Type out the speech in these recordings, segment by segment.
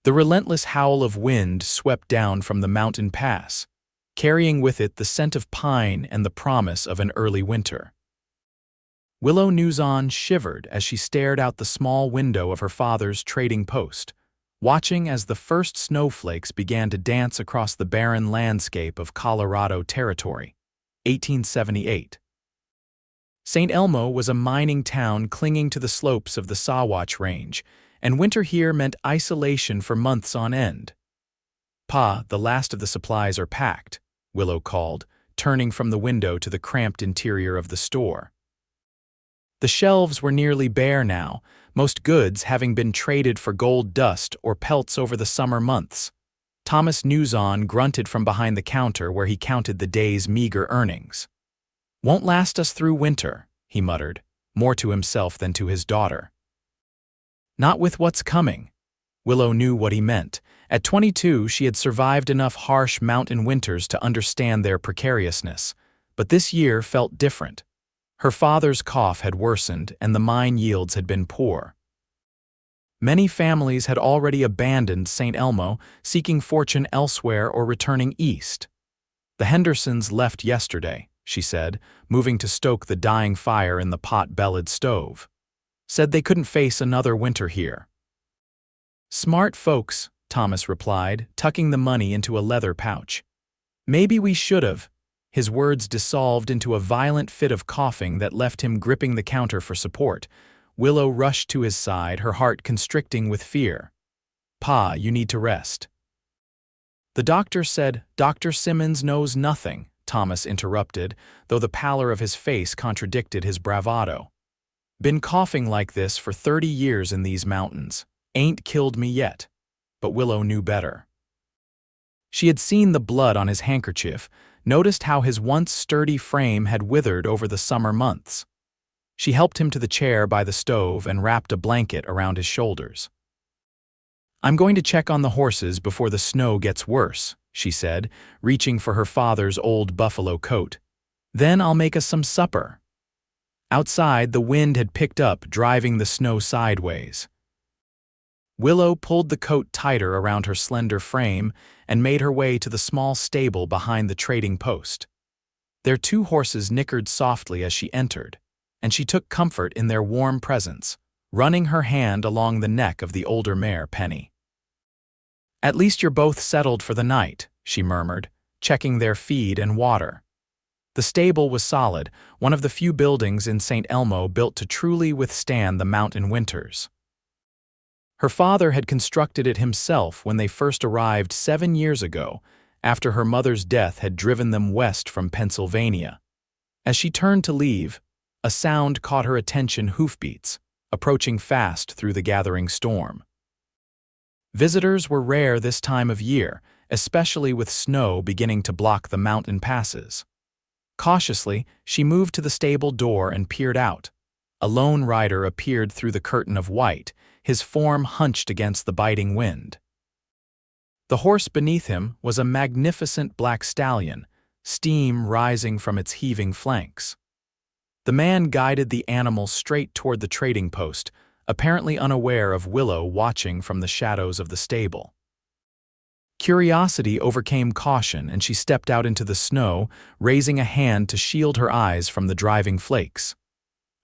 The relentless howl of wind swept down from the mountain pass, carrying with it the scent of pine and the promise of an early winter. Willow Newson shivered as she stared out the small window of her father's trading post, watching as the first snowflakes began to dance across the barren landscape of Colorado Territory, 1878. St. Elmo was a mining town clinging to the slopes of the Sawatch Range, and winter here meant isolation for months on end. "Pa, the last of the supplies are packed," Willow called, turning from the window to the cramped interior of the store. The shelves were nearly bare now, most goods having been traded for gold dust or pelts over the summer months. Thomas Newson grunted from behind the counter where he counted the day's meager earnings. "Won't last us through winter," he muttered, more to himself than to his daughter. "Not with what's coming." Willow knew what he meant. At 22, she had survived enough harsh mountain winters to understand their precariousness, but this year felt different. Her father's cough had worsened and the mine yields had been poor. Many families had already abandoned St. Elmo, seeking fortune elsewhere or returning east. "The Hendersons left yesterday," she said, moving to stoke the dying fire in the pot-bellied stove. "Said they couldn't face another winter here." "Smart folks," Thomas replied, tucking the money into a leather pouch. "Maybe we should've." His words dissolved into a violent fit of coughing that left him gripping the counter for support. Willow rushed to his side, her heart constricting with fear. "Pa, you need to rest." "The doctor said." "Dr. Simmons knows nothing," Thomas interrupted, though the pallor of his face contradicted his bravado. "Been coughing like this for 30 years in these mountains. Ain't killed me yet." But Willow knew better. She had seen the blood on his handkerchief, noticed how his once sturdy frame had withered over the summer months. She helped him to the chair by the stove and wrapped a blanket around his shoulders. "I'm going to check on the horses before the snow gets worse," she said, reaching for her father's old buffalo coat. "Then I'll make us some supper." Outside, the wind had picked up, driving the snow sideways. Willow pulled the coat tighter around her slender frame and made her way to the small stable behind the trading post. Their 2 horses nickered softly as she entered, and she took comfort in their warm presence, running her hand along the neck of the older mare, Penny. "At least you're both settled for the night," she murmured, checking their feed and water. The stable was solid, one of the few buildings in St. Elmo built to truly withstand the mountain winters. Her father had constructed it himself when they first arrived 7 years ago, after her mother's death had driven them west from Pennsylvania. As she turned to leave, a sound caught her attention: hoofbeats, approaching fast through the gathering storm. Visitors were rare this time of year, especially with snow beginning to block the mountain passes. Cautiously, she moved to the stable door and peered out. A lone rider appeared through the curtain of white, his form hunched against the biting wind. The horse beneath him was a magnificent black stallion, steam rising from its heaving flanks. The man guided the animal straight toward the trading post, apparently unaware of Willow watching from the shadows of the stable. Curiosity overcame caution, and she stepped out into the snow, raising a hand to shield her eyes from the driving flakes.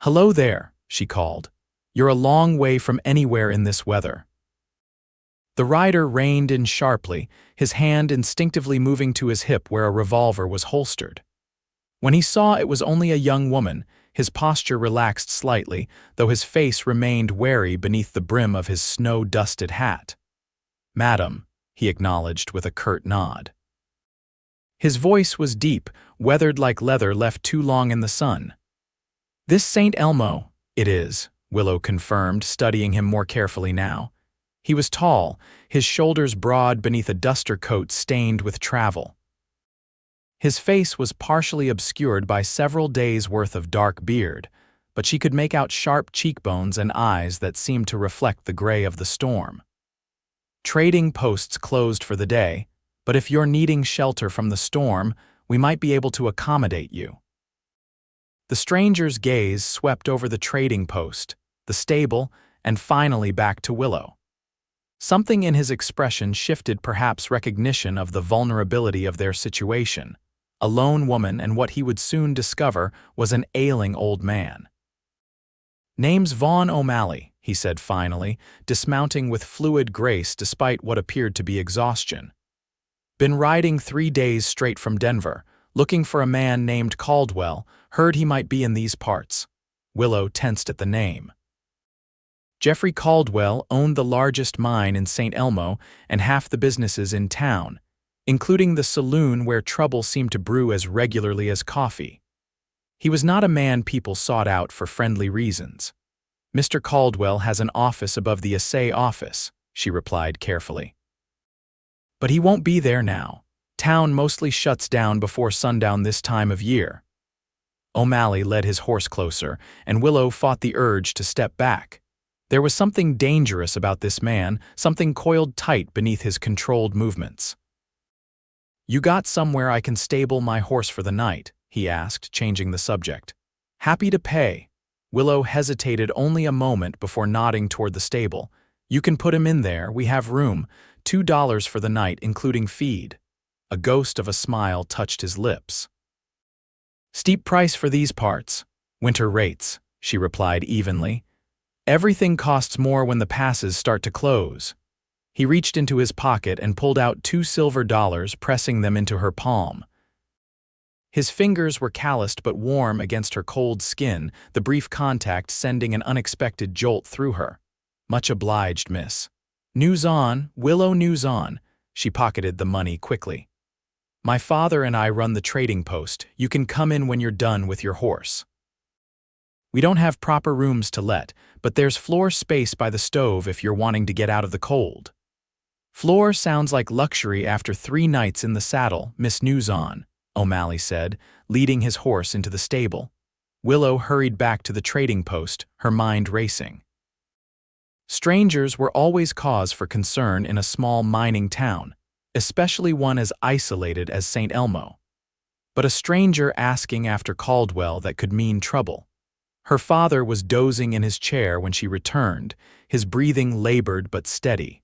"Hello there," she called. "You're a long way from anywhere in this weather." The rider reined in sharply, his hand instinctively moving to his hip where a revolver was holstered. When he saw it was only a young woman, his posture relaxed slightly, though his face remained wary beneath the brim of his snow-dusted hat. "Madam," he acknowledged with a curt nod. His voice was deep, weathered like leather left too long in the sun. "This St. Elmo?" "It is," Willow confirmed, studying him more carefully now. He was tall, his shoulders broad beneath a duster coat stained with travel. His face was partially obscured by several days' worth of dark beard, but she could make out sharp cheekbones and eyes that seemed to reflect the gray of the storm. "Trading posts closed for the day, but if you're needing shelter from the storm, we might be able to accommodate you." The stranger's gaze swept over the trading post, the stable, and finally back to Willow. Something in his expression shifted, perhaps recognition of the vulnerability of their situation. A lone woman, and what he would soon discover was an ailing old man. "Name's Vaughn O'Malley," he said finally, dismounting with fluid grace despite what appeared to be exhaustion. "Been riding 3 days straight from Denver, looking for a man named Caldwell, heard he might be in these parts." Willow tensed at the name. Jeffrey Caldwell owned the largest mine in St. Elmo and half the businesses in town, including the saloon where trouble seemed to brew as regularly as coffee. He was not a man people sought out for friendly reasons. "Mr. Caldwell has an office above the assay office," she replied carefully. "But he won't be there now. Town mostly shuts down before sundown this time of year." O'Malley led his horse closer, and Willow fought the urge to step back. There was something dangerous about this man, something coiled tight beneath his controlled movements. "You got somewhere I can stable my horse for the night?" he asked, changing the subject. "Happy to pay." Willow hesitated only a moment before nodding toward the stable. "You can put him in there, we have room. $2 for the night, including feed." A ghost of a smile touched his lips. "Steep price for these parts." "Winter rates," she replied evenly. "Everything costs more when the passes start to close." He reached into his pocket and pulled out $2 silver, pressing them into her palm. His fingers were calloused but warm against her cold skin, the brief contact sending an unexpected jolt through her. "Much obliged, miss." "News on, Willow, news on." She pocketed the money quickly. "My father and I run the trading post. You can come in when you're done with your horse. We don't have proper rooms to let, but there's floor space by the stove if you're wanting to get out of the cold." "Floor sounds like luxury after 3 nights in the saddle, Miss News on," O'Malley said, leading his horse into the stable. Willow hurried back to the trading post, her mind racing. Strangers were always cause for concern in a small mining town, especially one as isolated as St. Elmo. But a stranger asking after Caldwell, that could mean trouble. Her father was dozing in his chair when she returned, his breathing labored but steady.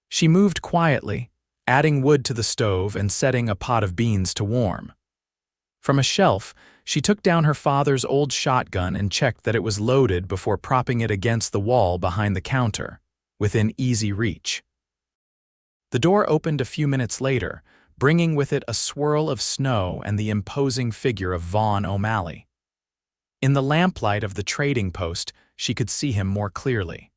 She moved quietly, adding wood to the stove and setting a pot of beans to warm. From a shelf, she took down her father's old shotgun and checked that it was loaded before propping it against the wall behind the counter, within easy reach. The door opened a few minutes later, bringing with it a swirl of snow and the imposing figure of Vaughn O'Malley. In the lamplight of the trading post, she could see him more clearly.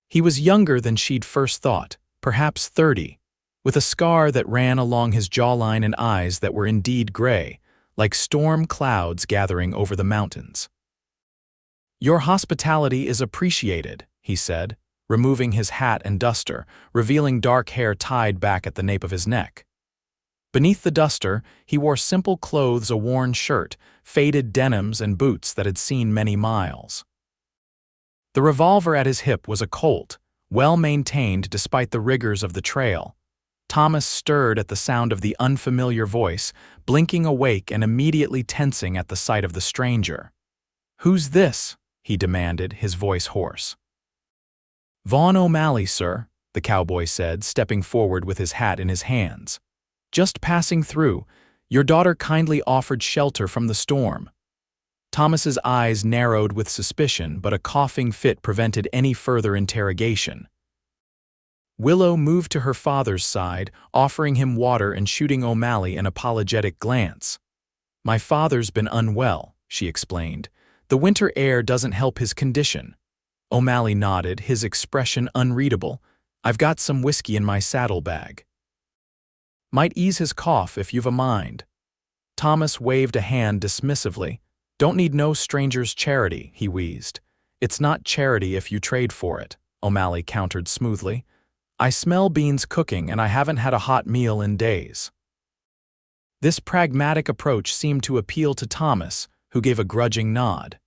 He was younger than she'd first thought, perhaps 30, with a scar that ran along his jawline and eyes that were indeed gray, like storm clouds gathering over the mountains. "Your hospitality is appreciated," he said, removing his hat and duster, revealing dark hair tied back at the nape of his neck. Beneath the duster, he wore simple clothes, a worn shirt, faded denims, and boots that had seen many miles. The revolver at his hip was a Colt, well maintained despite the rigors of the trail. Thomas stirred at the sound of the unfamiliar voice, blinking awake and immediately tensing at the sight of the stranger. "Who's this?" he demanded, his voice hoarse. "Vaughn O'Malley, sir," the cowboy said, stepping forward with his hat in his hands. "Just passing through. Your daughter kindly offered shelter from the storm." Thomas's eyes narrowed with suspicion, but a coughing fit prevented any further interrogation. Willow moved to her father's side, offering him water and shooting O'Malley an apologetic glance. "My father's been unwell," she explained. "The winter air doesn't help his condition." O'Malley nodded, his expression unreadable. "I've got some whiskey in my saddlebag. Might ease his cough if you've a mind." Thomas waved a hand dismissively. "Don't need no stranger's charity," he wheezed. "It's not charity if you trade for it," O'Malley countered smoothly. "I smell beans cooking and I haven't had a hot meal in days." This pragmatic approach seemed to appeal to Thomas, who gave a grudging nod.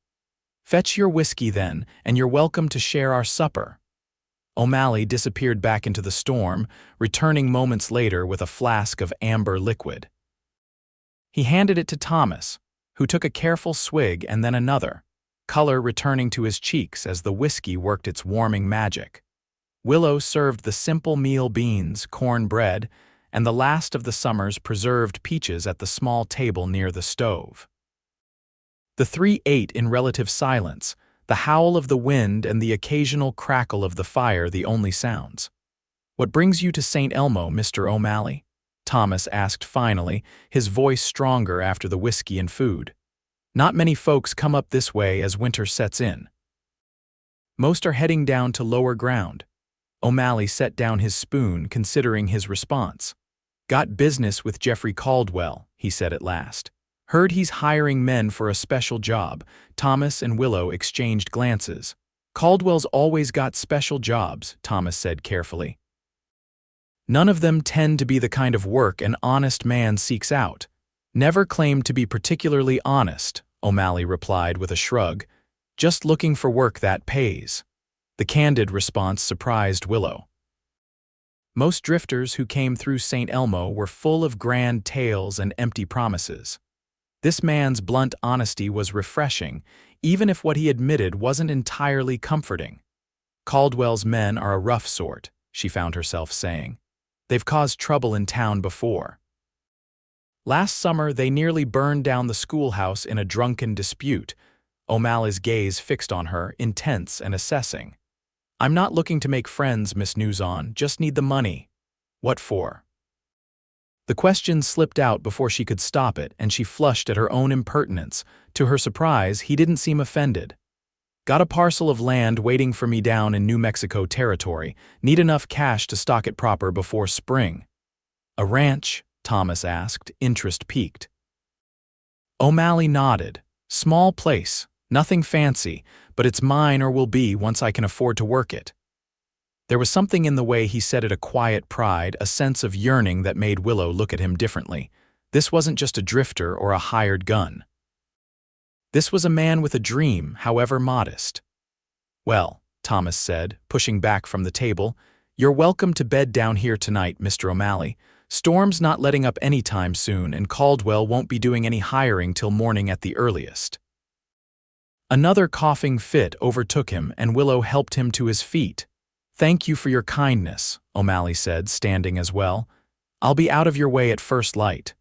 "Fetch your whiskey then, and you're welcome to share our supper." O'Malley disappeared back into the storm, returning moments later with a flask of amber liquid. He handed it to Thomas, who took a careful swig and then another, color returning to his cheeks as the whiskey worked its warming magic. Willow served the simple meal beans, corn bread, and the last of the summer's preserved peaches at the small table near the stove. The three ate in relative silence, the howl of the wind and the occasional crackle of the fire the only sounds. "What brings you to St. Elmo, Mr. O'Malley?" Thomas asked finally, his voice stronger after the whiskey and food. "Not many folks come up this way as winter sets in. Most are heading down to lower ground." O'Malley set down his spoon, considering his response. "Got business with Jeffrey Caldwell," he said at last. "Heard he's hiring men for a special job." Thomas and Willow exchanged glances. "Caldwell's always got special jobs," Thomas said carefully. "None of them tend to be the kind of work an honest man seeks out." "Never claimed to be particularly honest," O'Malley replied with a shrug. "Just looking for work that pays." The candid response surprised Willow. Most drifters who came through St. Elmo were full of grand tales and empty promises. This man's blunt honesty was refreshing, even if what he admitted wasn't entirely comforting. "Caldwell's men are a rough sort," she found herself saying. "They've caused trouble in town before. Last summer they nearly burned down the schoolhouse in a drunken dispute." O'Malley's gaze fixed on her, intense and assessing. "I'm not looking to make friends, Miss Newson, just need the money." "What for?" The question slipped out before she could stop it, and she flushed at her own impertinence. To her surprise, he didn't seem offended. "Got a parcel of land waiting for me down in New Mexico territory. Need enough cash to stock it proper before spring." "A ranch?" Thomas asked, interest piqued. O'Malley nodded. "Small place, nothing fancy, but it's mine or will be once I can afford to work it." There was something in the way he said it, a quiet pride, a sense of yearning that made Willow look at him differently. This wasn't just a drifter or a hired gun. This was a man with a dream, however modest. "Well," Thomas said, pushing back from the table, "you're welcome to bed down here tonight, Mr. O'Malley. Storm's not letting up any time soon, and Caldwell won't be doing any hiring till morning at the earliest." Another coughing fit overtook him, and Willow helped him to his feet. "Thank you for your kindness," O'Malley said, standing as well. "I'll be out of your way at first light."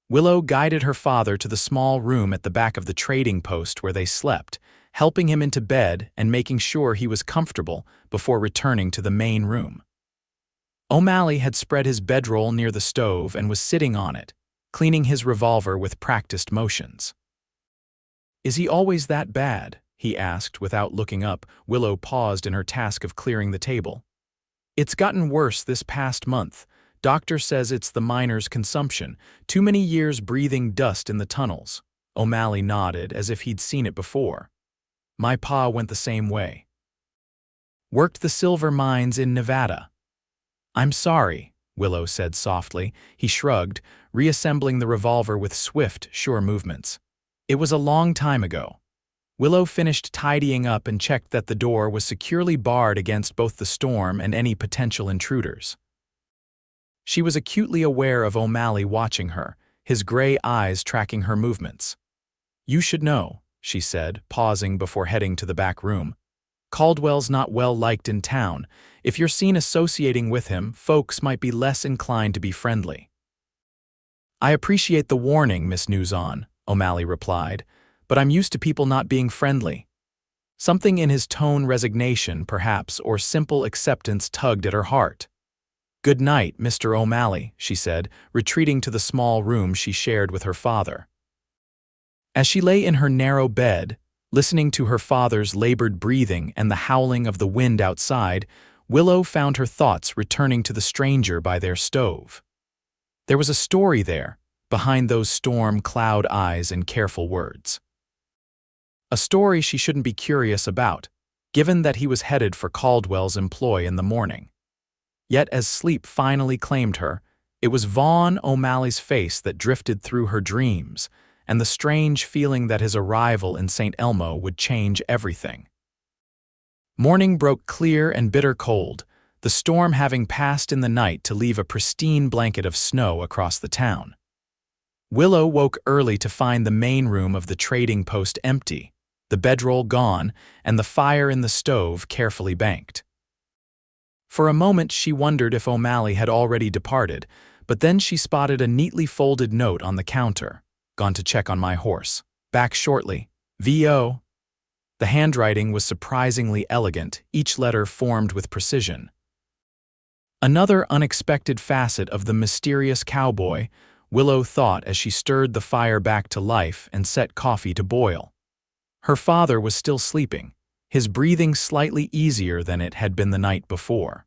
Willow guided her father to the small room at the back of the trading post where they slept, helping him into bed and making sure he was comfortable before returning to the main room. O'Malley had spread his bedroll near the stove and was sitting on it, cleaning his revolver with practiced motions. "Is he always that bad?" he asked without looking up. Willow paused in her task of clearing the table. "It's gotten worse this past month. Doctor says it's the miner's consumption. Too many years breathing dust in the tunnels." O'Malley nodded as if he'd seen it before. "My pa went the same way. Worked the silver mines in Nevada." "I'm sorry," Willow said softly. He shrugged, reassembling the revolver with swift, sure movements. "It was a long time ago." Willow finished tidying up and checked that the door was securely barred against both the storm and any potential intruders. She was acutely aware of O'Malley watching her, his gray eyes tracking her movements. "You should know," she said, pausing before heading to the back room. "Caldwell's not well liked in town. If you're seen associating with him, folks might be less inclined to be friendly." "I appreciate the warning, Miss Newson," O'Malley replied, "but I'm used to people not being friendly." Something in his tone, resignation, perhaps, or simple acceptance, tugged at her heart. "Good night, Mr. O'Malley," she said, retreating to the small room she shared with her father. As she lay in her narrow bed, listening to her father's labored breathing and the howling of the wind outside, Willow found her thoughts returning to the stranger by their stove. There was a story there, behind those storm cloud eyes and careful words. A story she shouldn't be curious about, given that he was headed for Caldwell's employ in the morning. Yet as sleep finally claimed her, it was Vaughn O'Malley's face that drifted through her dreams, and the strange feeling that his arrival in St. Elmo would change everything. Morning broke clear and bitter cold, the storm having passed in the night to leave a pristine blanket of snow across the town. Willow woke early to find the main room of the trading post empty, the bedroll gone, and the fire in the stove carefully banked. For a moment she wondered if O'Malley had already departed, but then she spotted a neatly folded note on the counter. "Gone to check on my horse. Back shortly. V.O." The handwriting was surprisingly elegant, each letter formed with precision. Another unexpected facet of the mysterious cowboy, Willow thought as she stirred the fire back to life and set coffee to boil. Her father was still sleeping, his breathing slightly easier than it had been the night before.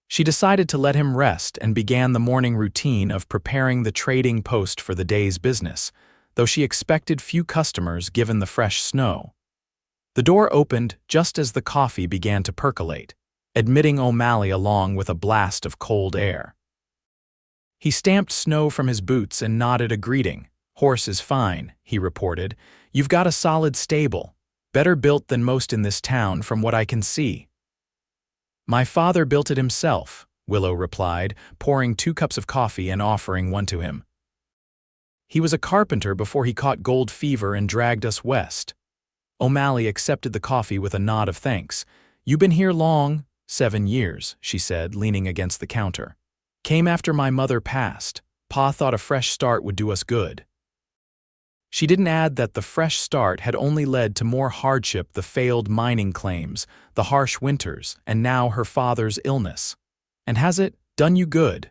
She decided to let him rest and began the morning routine of preparing the trading post for the day's business, though she expected few customers given the fresh snow. The door opened just as the coffee began to percolate, admitting O'Malley along with a blast of cold air. He stamped snow from his boots and nodded a greeting. "Horse is fine," he reported. "You've got a solid stable. Better built than most in this town from what I can see." "My father built it himself," Willow replied, pouring 2 cups of coffee and offering one to him. "He was a carpenter before he caught gold fever and dragged us west." O'Malley accepted the coffee with a nod of thanks. "You been here long?" "7 years," she said, leaning against the counter. "Came after my mother passed. Pa thought a fresh start would do us good." She didn't add that the fresh start had only led to more hardship: the failed mining claims, the harsh winters, and now her father's illness. "And has it done you good?"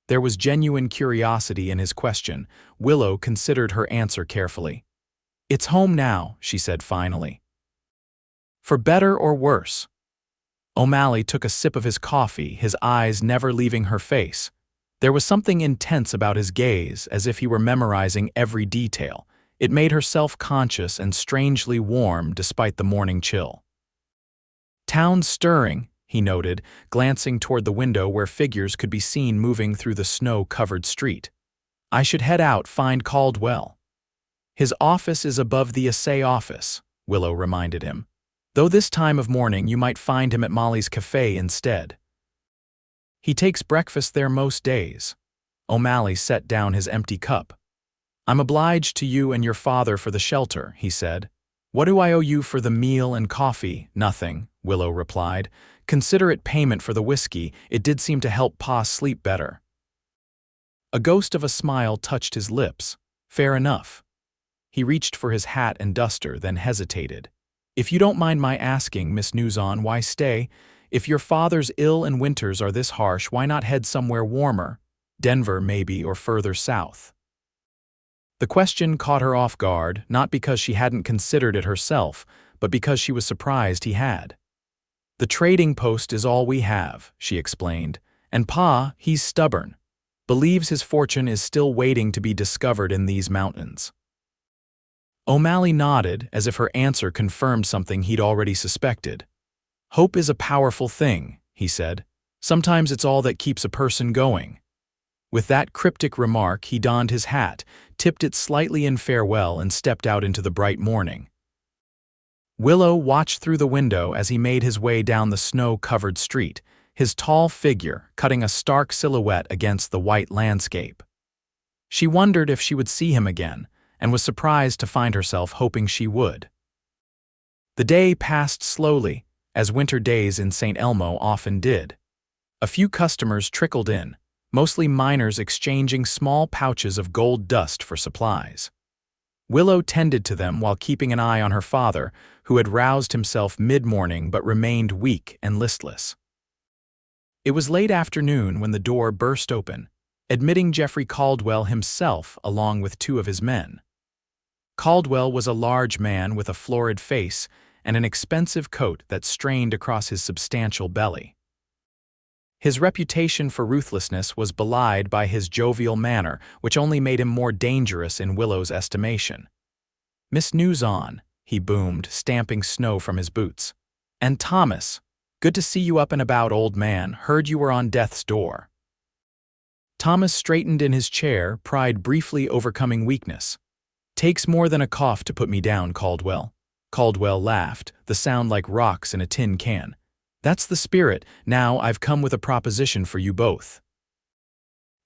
There was genuine curiosity in his question. Willow considered her answer carefully. "It's home now," she said finally. "For better or worse?" O'Malley took a sip of his coffee, his eyes never leaving her face. There was something intense about his gaze, as if he were memorizing every detail. It made her self-conscious and strangely warm despite the morning chill. "Town's stirring," he noted, glancing toward the window where figures could be seen moving through the snow-covered street. "I should head out, find Caldwell." "His office is above the assay office," Willow reminded him. "Though this time of morning you might find him at Molly's cafe instead. He takes breakfast there most days." O'Malley set down his empty cup. "I'm obliged to you and your father for the shelter," he said. "What do I owe you for the meal and coffee?" "Nothing," Willow replied. "Consider it payment for the whiskey. It did seem to help Pa sleep better." A ghost of a smile touched his lips. "Fair enough." He reached for his hat and duster, then hesitated. "If you don't mind my asking, Miss Newson, why stay? If your father's ill and winters are this harsh, why not head somewhere warmer? Denver, maybe, or further south?" The question caught her off guard, not because she hadn't considered it herself, but because she was surprised he had. "The trading post is all we have," she explained, "and Pa, he's stubborn. Believes his fortune is still waiting to be discovered in these mountains." O'Malley nodded, as if her answer confirmed something he'd already suspected. "Hope is a powerful thing," he said. "Sometimes it's all that keeps a person going." With that cryptic remark, he donned his hat, tipped it slightly in farewell, and stepped out into the bright morning. Willow watched through the window as he made his way down the snow-covered street, his tall figure cutting a stark silhouette against the white landscape. She wondered if she would see him again, and was surprised to find herself hoping she would. The day passed slowly, as winter days in St. Elmo often did. A few customers trickled in, mostly miners exchanging small pouches of gold dust for supplies. Willow tended to them while keeping an eye on her father, who had roused himself mid-morning but remained weak and listless. It was late afternoon when the door burst open, admitting Jeffrey Caldwell himself along with 2 of his men. Caldwell was a large man with a florid face and an expensive coat that strained across his substantial belly. His reputation for ruthlessness was belied by his jovial manner, which only made him more dangerous in Willow's estimation. "Miss Newson," he boomed, stamping snow from his boots. "And Thomas, good to see you up and about, old man. Heard you were on death's door." Thomas straightened in his chair, pride briefly overcoming weakness. "Takes more than a cough to put me down, Caldwell." Caldwell laughed, the sound like rocks in a tin can. "That's the spirit. Now I've come with a proposition for you both."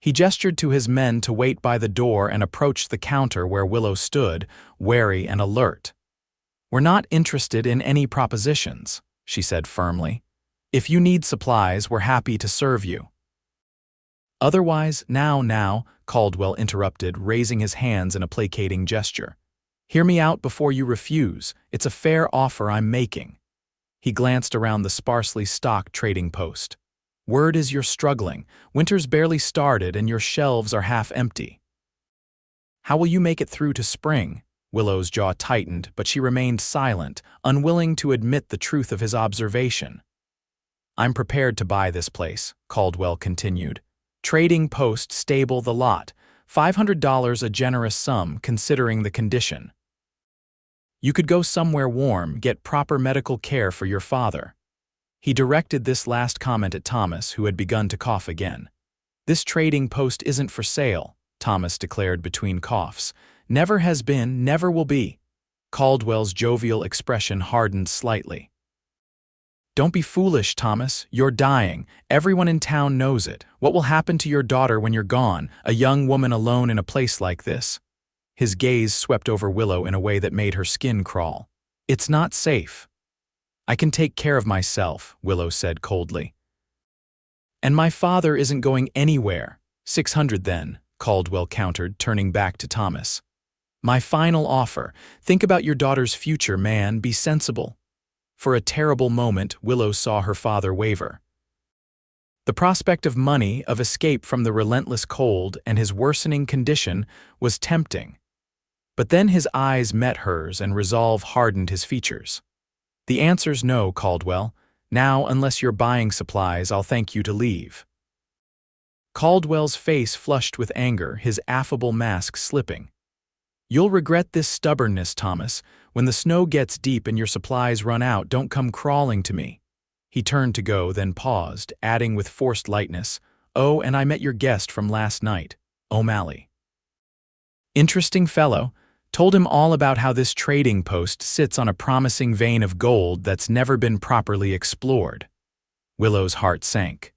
He gestured to his men to wait by the door and approached the counter where Willow stood, wary and alert. "We're not interested in any propositions," she said firmly. If you need supplies, we're happy to serve you. Otherwise, now, Caldwell interrupted, raising his hands in a placating gesture. Hear me out before you refuse. It's a fair offer I'm making. He glanced around the sparsely stocked trading post. Word is you're struggling. Winter's barely started and your shelves are half empty. How will you make it through to spring? Willow's jaw tightened, but she remained silent, unwilling to admit the truth of his observation. I'm prepared to buy this place, Caldwell continued. Trading post stable the lot. $500 a generous sum considering the condition. You could go somewhere warm, get proper medical care for your father. He directed this last comment at Thomas, who had begun to cough again. This trading post isn't for sale, Thomas declared between coughs. Never has been, never will be. Caldwell's jovial expression hardened slightly. Don't be foolish, Thomas. You're dying. Everyone in town knows it. What will happen to your daughter when you're gone, a young woman alone in a place like this? His gaze swept over Willow in a way that made her skin crawl. It's not safe. I can take care of myself, Willow said coldly. And my father isn't going anywhere. 600 then, Caldwell countered, turning back to Thomas. My final offer. Think about your daughter's future, man. Be sensible. For a terrible moment, Willow saw her father waver. The prospect of money, of escape from the relentless cold and his worsening condition, was tempting. But then his eyes met hers and resolve hardened his features. The answer's no, Caldwell. Now, unless you're buying supplies, I'll thank you to leave. Caldwell's face flushed with anger, his affable mask slipping. You'll regret this stubbornness, Thomas. When the snow gets deep and your supplies run out, don't come crawling to me. He turned to go, then paused, adding with forced lightness, Oh, and I met your guest from last night, O'Malley. Interesting fellow. Told him all about how this trading post sits on a promising vein of gold that's never been properly explored. Willow's heart sank.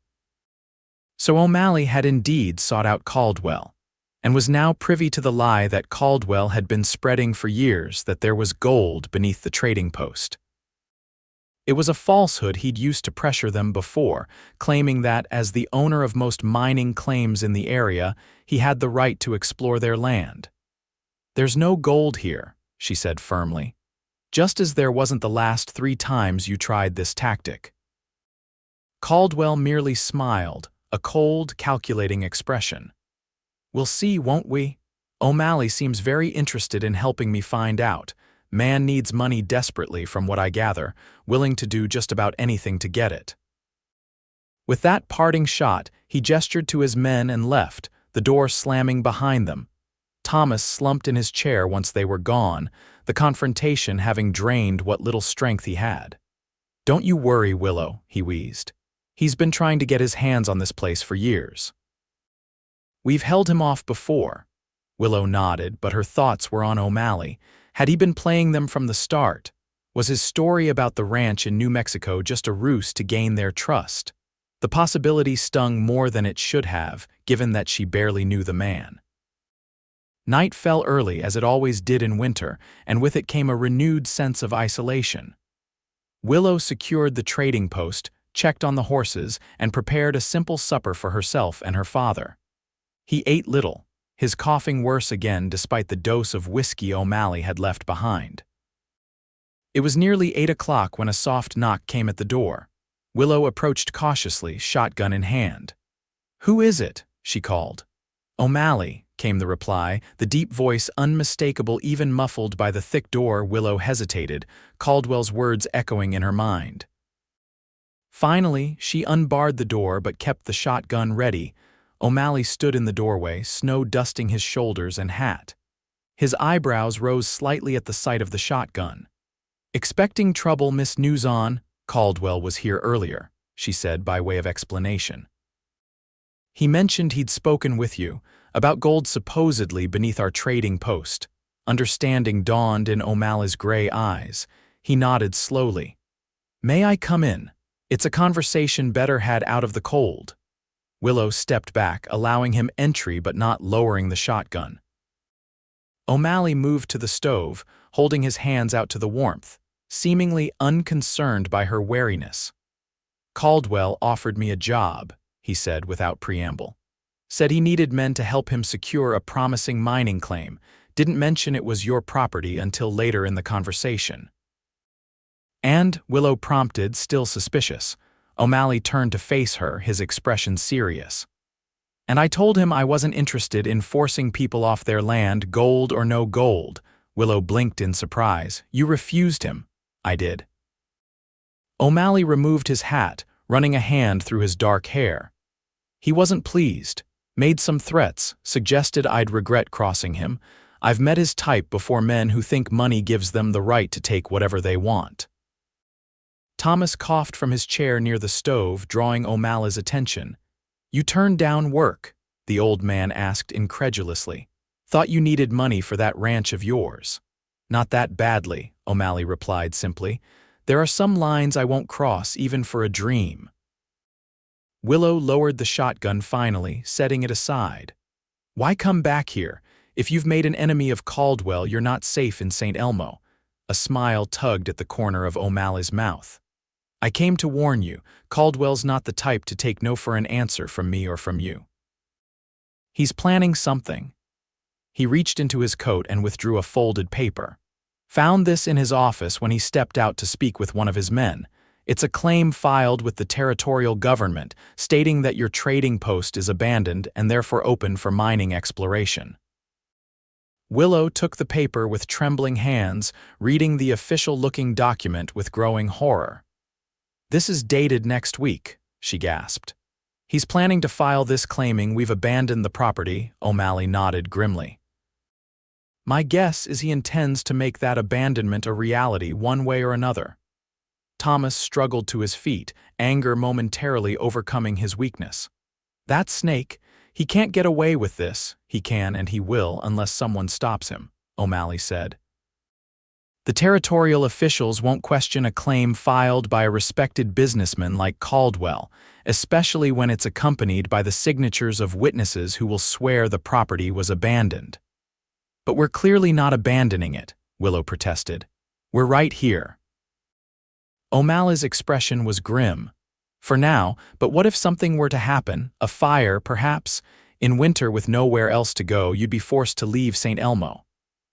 So O'Malley had indeed sought out Caldwell, and was now privy to the lie that Caldwell had been spreading for years, that there was gold beneath the trading post. It was a falsehood he'd used to pressure them before, claiming that, as the owner of most mining claims in the area, he had the right to explore their land. There's no gold here, she said firmly, just as there wasn't the last 3 times you tried this tactic. Caldwell merely smiled, a cold, calculating expression. We'll see, won't we? O'Malley seems very interested in helping me find out. Man needs money desperately, from what I gather, willing to do just about anything to get it. With that parting shot, he gestured to his men and left, the door slamming behind them. Thomas slumped in his chair once they were gone, the confrontation having drained what little strength he had. Don't you worry, Willow, he wheezed. He's been trying to get his hands on this place for years. We've held him off before. Willow nodded, but her thoughts were on O'Malley. Had he been playing them from the start? Was his story about the ranch in New Mexico just a ruse to gain their trust? The possibility stung more than it should have, given that she barely knew the man. Night fell early, as it always did in winter, and with it came a renewed sense of isolation. Willow secured the trading post, checked on the horses, and prepared a simple supper for herself and her father. He ate little, his coughing worse again despite the dose of whiskey O'Malley had left behind. It was nearly 8 o'clock when a soft knock came at the door. Willow approached cautiously, shotgun in hand. "Who is it?" she called. "O'Malley," came the reply, the deep voice unmistakable even muffled by the thick door. Willow hesitated, Caldwell's words echoing in her mind. Finally, she unbarred the door but kept the shotgun ready. O'Malley stood in the doorway, snow dusting his shoulders and hat. His eyebrows rose slightly at the sight of the shotgun. "Expecting trouble, Miss Newson? Caldwell was here earlier," she said by way of explanation. "He mentioned he'd spoken with you, about gold supposedly beneath our trading post." Understanding dawned in O'Malley's gray eyes. He nodded slowly. "May I come in? It's a conversation better had out of the cold." Willow stepped back, allowing him entry but not lowering the shotgun. O'Malley moved to the stove, holding his hands out to the warmth, seemingly unconcerned by her wariness. Caldwell offered me a job, he said without preamble. Said he needed men to help him secure a promising mining claim. Didn't mention it was your property until later in the conversation. And, Willow prompted, still suspicious. O'Malley turned to face her, his expression serious. And I told him I wasn't interested in forcing people off their land, gold or no gold. Willow blinked in surprise. You refused him. I did. O'Malley removed his hat, running a hand through his dark hair. He wasn't pleased. Made some threats, suggested I'd regret crossing him. I've met his type before, men who think money gives them the right to take whatever they want. Thomas coughed from his chair near the stove, drawing O'Malley's attention. You turned down work? The old man asked incredulously. Thought you needed money for that ranch of yours. Not that badly, O'Malley replied simply. There are some lines I won't cross even for a dream. Willow lowered the shotgun finally, setting it aside. Why come back here? If you've made an enemy of Caldwell, you're not safe in St. Elmo. A smile tugged at the corner of O'Malley's mouth. I came to warn you, Caldwell's not the type to take no for an answer from me or from you. He's planning something. He reached into his coat and withdrew a folded paper. Found this in his office when he stepped out to speak with one of his men. It's a claim filed with the territorial government, stating that your trading post is abandoned and therefore open for mining exploration. Willow took the paper with trembling hands, reading the official-looking document with growing horror. This is dated next week, she gasped. He's planning to file this claiming we've abandoned the property, O'Malley nodded grimly. My guess is he intends to make that abandonment a reality one way or another. Thomas struggled to his feet, anger momentarily overcoming his weakness. That snake, he can't get away with this. He can and he will unless someone stops him, O'Malley said. The territorial officials won't question a claim filed by a respected businessman like Caldwell, especially when it's accompanied by the signatures of witnesses who will swear the property was abandoned. But we're clearly not abandoning it, Willow protested. We're right here. O'Malley's expression was grim. For now, but what if something were to happen, a fire, perhaps? In winter with nowhere else to go, you'd be forced to leave St. Elmo.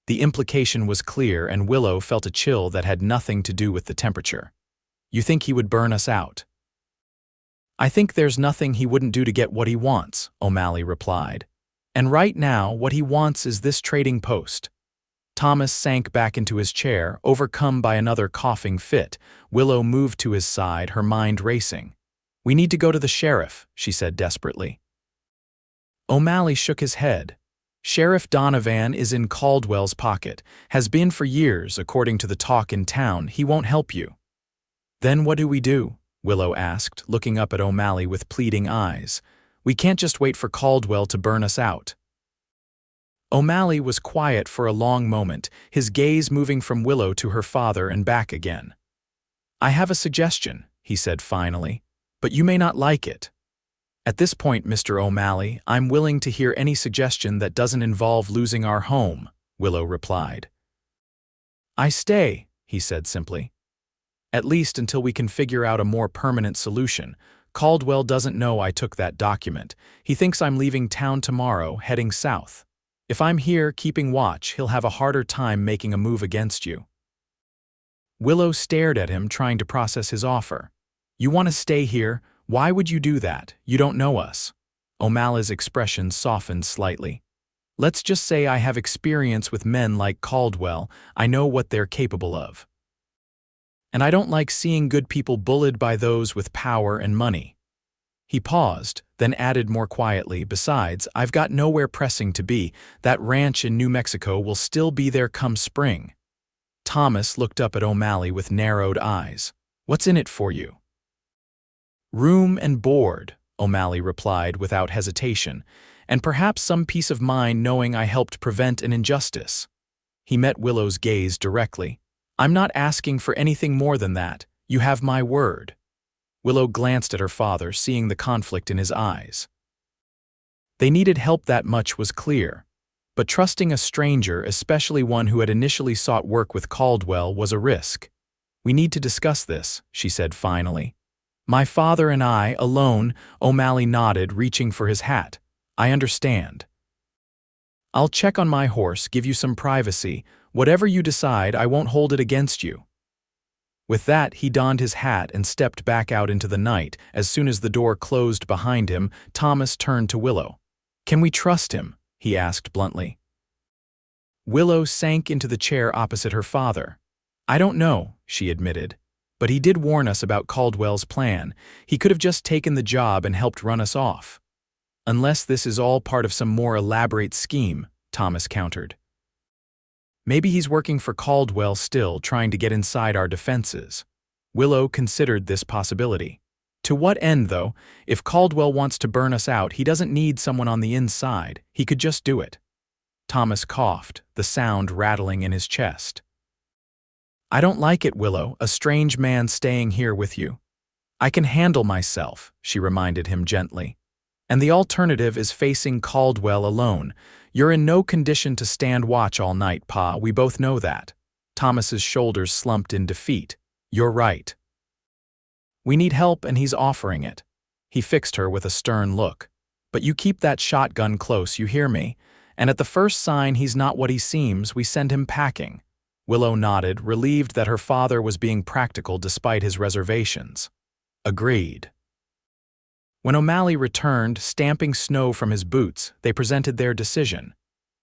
The implication was clear, and Willow felt a chill that had nothing to do with the temperature. You think he would burn us out? I think there's nothing he wouldn't do to get what he wants, O'Malley replied. And right now, what he wants is this trading post. Thomas sank back into his chair, overcome by another coughing fit. Willow moved to his side, her mind racing. We need to go to the sheriff, she said desperately. O'Malley shook his head. Sheriff Donovan is in Caldwell's pocket, has been for years, according to the talk in town. He won't help you. Then what do we do? Willow asked, looking up at O'Malley with pleading eyes. We can't just wait for Caldwell to burn us out. O'Malley was quiet for a long moment, his gaze moving from Willow to her father and back again. I have a suggestion, he said finally, but you may not like it. At this point, Mr. O'Malley, I'm willing to hear any suggestion that doesn't involve losing our home, Willow replied. I stay, he said simply. At least until we can figure out a more permanent solution. Caldwell doesn't know I took that document. He thinks I'm leaving town tomorrow, heading south. If I'm here keeping watch, he'll have a harder time making a move against you. Willow stared at him, trying to process his offer. You want to stay here? Why would you do that? You don't know us. O'Malley's expression softened slightly. Let's just say I have experience with men like Caldwell. I know what they're capable of. And I don't like seeing good people bullied by those with power and money. He paused, then added more quietly, besides, I've got nowhere pressing to be. That ranch in New Mexico will still be there come spring. Thomas looked up at O'Malley with narrowed eyes. What's in it for you? Room and board, O'Malley replied without hesitation, and perhaps some peace of mind knowing I helped prevent an injustice. He met Willow's gaze directly. I'm not asking for anything more than that. You have my word. Willow glanced at her father, seeing the conflict in his eyes. They needed help, that much was clear. But trusting a stranger, especially one who had initially sought work with Caldwell, was a risk. We need to discuss this, she said finally. My father and I, alone, O'Malley nodded, reaching for his hat. I understand. I'll check on my horse, give you some privacy. Whatever you decide, I won't hold it against you. With that, he donned his hat and stepped back out into the night. As soon as the door closed behind him, Thomas turned to Willow. Can we trust him? He asked bluntly. Willow sank into the chair opposite her father. I don't know, she admitted. But he did warn us about Caldwell's plan. He could have just taken the job and helped run us off. Unless this is all part of some more elaborate scheme, Thomas countered. Maybe he's working for Caldwell still, trying to get inside our defenses. Willow considered this possibility. To what end, though? If Caldwell wants to burn us out, he doesn't need someone on the inside. He could just do it. Thomas coughed, the sound rattling in his chest. I don't like it, Willow, a strange man staying here with you. I can handle myself, she reminded him gently. And the alternative is facing Caldwell alone. You're in no condition to stand watch all night, Pa. We both know that. Thomas's shoulders slumped in defeat. You're right. We need help and he's offering it. He fixed her with a stern look. But you keep that shotgun close, you hear me? And at the first sign he's not what he seems, we send him packing. Willow nodded, relieved that her father was being practical despite his reservations. Agreed. When O'Malley returned, stamping snow from his boots, they presented their decision.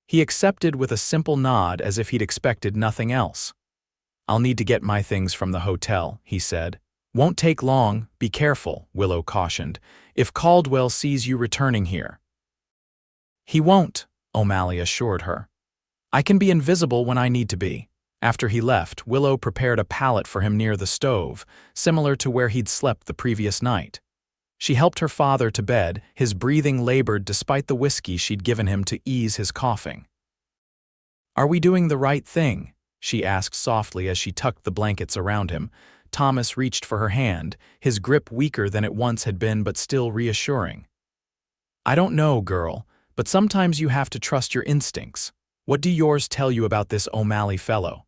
He accepted with a simple nod as if he'd expected nothing else. I'll need to get my things from the hotel, he said. Won't take long, be careful, Willow cautioned, if Caldwell sees you returning here. He won't, O'Malley assured her. I can be invisible when I need to be. After he left, Willow prepared a pallet for him near the stove, similar to where he'd slept the previous night. She helped her father to bed, his breathing labored despite the whiskey she'd given him to ease his coughing. Are we doing the right thing? She asked softly as she tucked the blankets around him. Thomas reached for her hand, his grip weaker than it once had been but still reassuring. I don't know, girl, but sometimes you have to trust your instincts. What do yours tell you about this O'Malley fellow?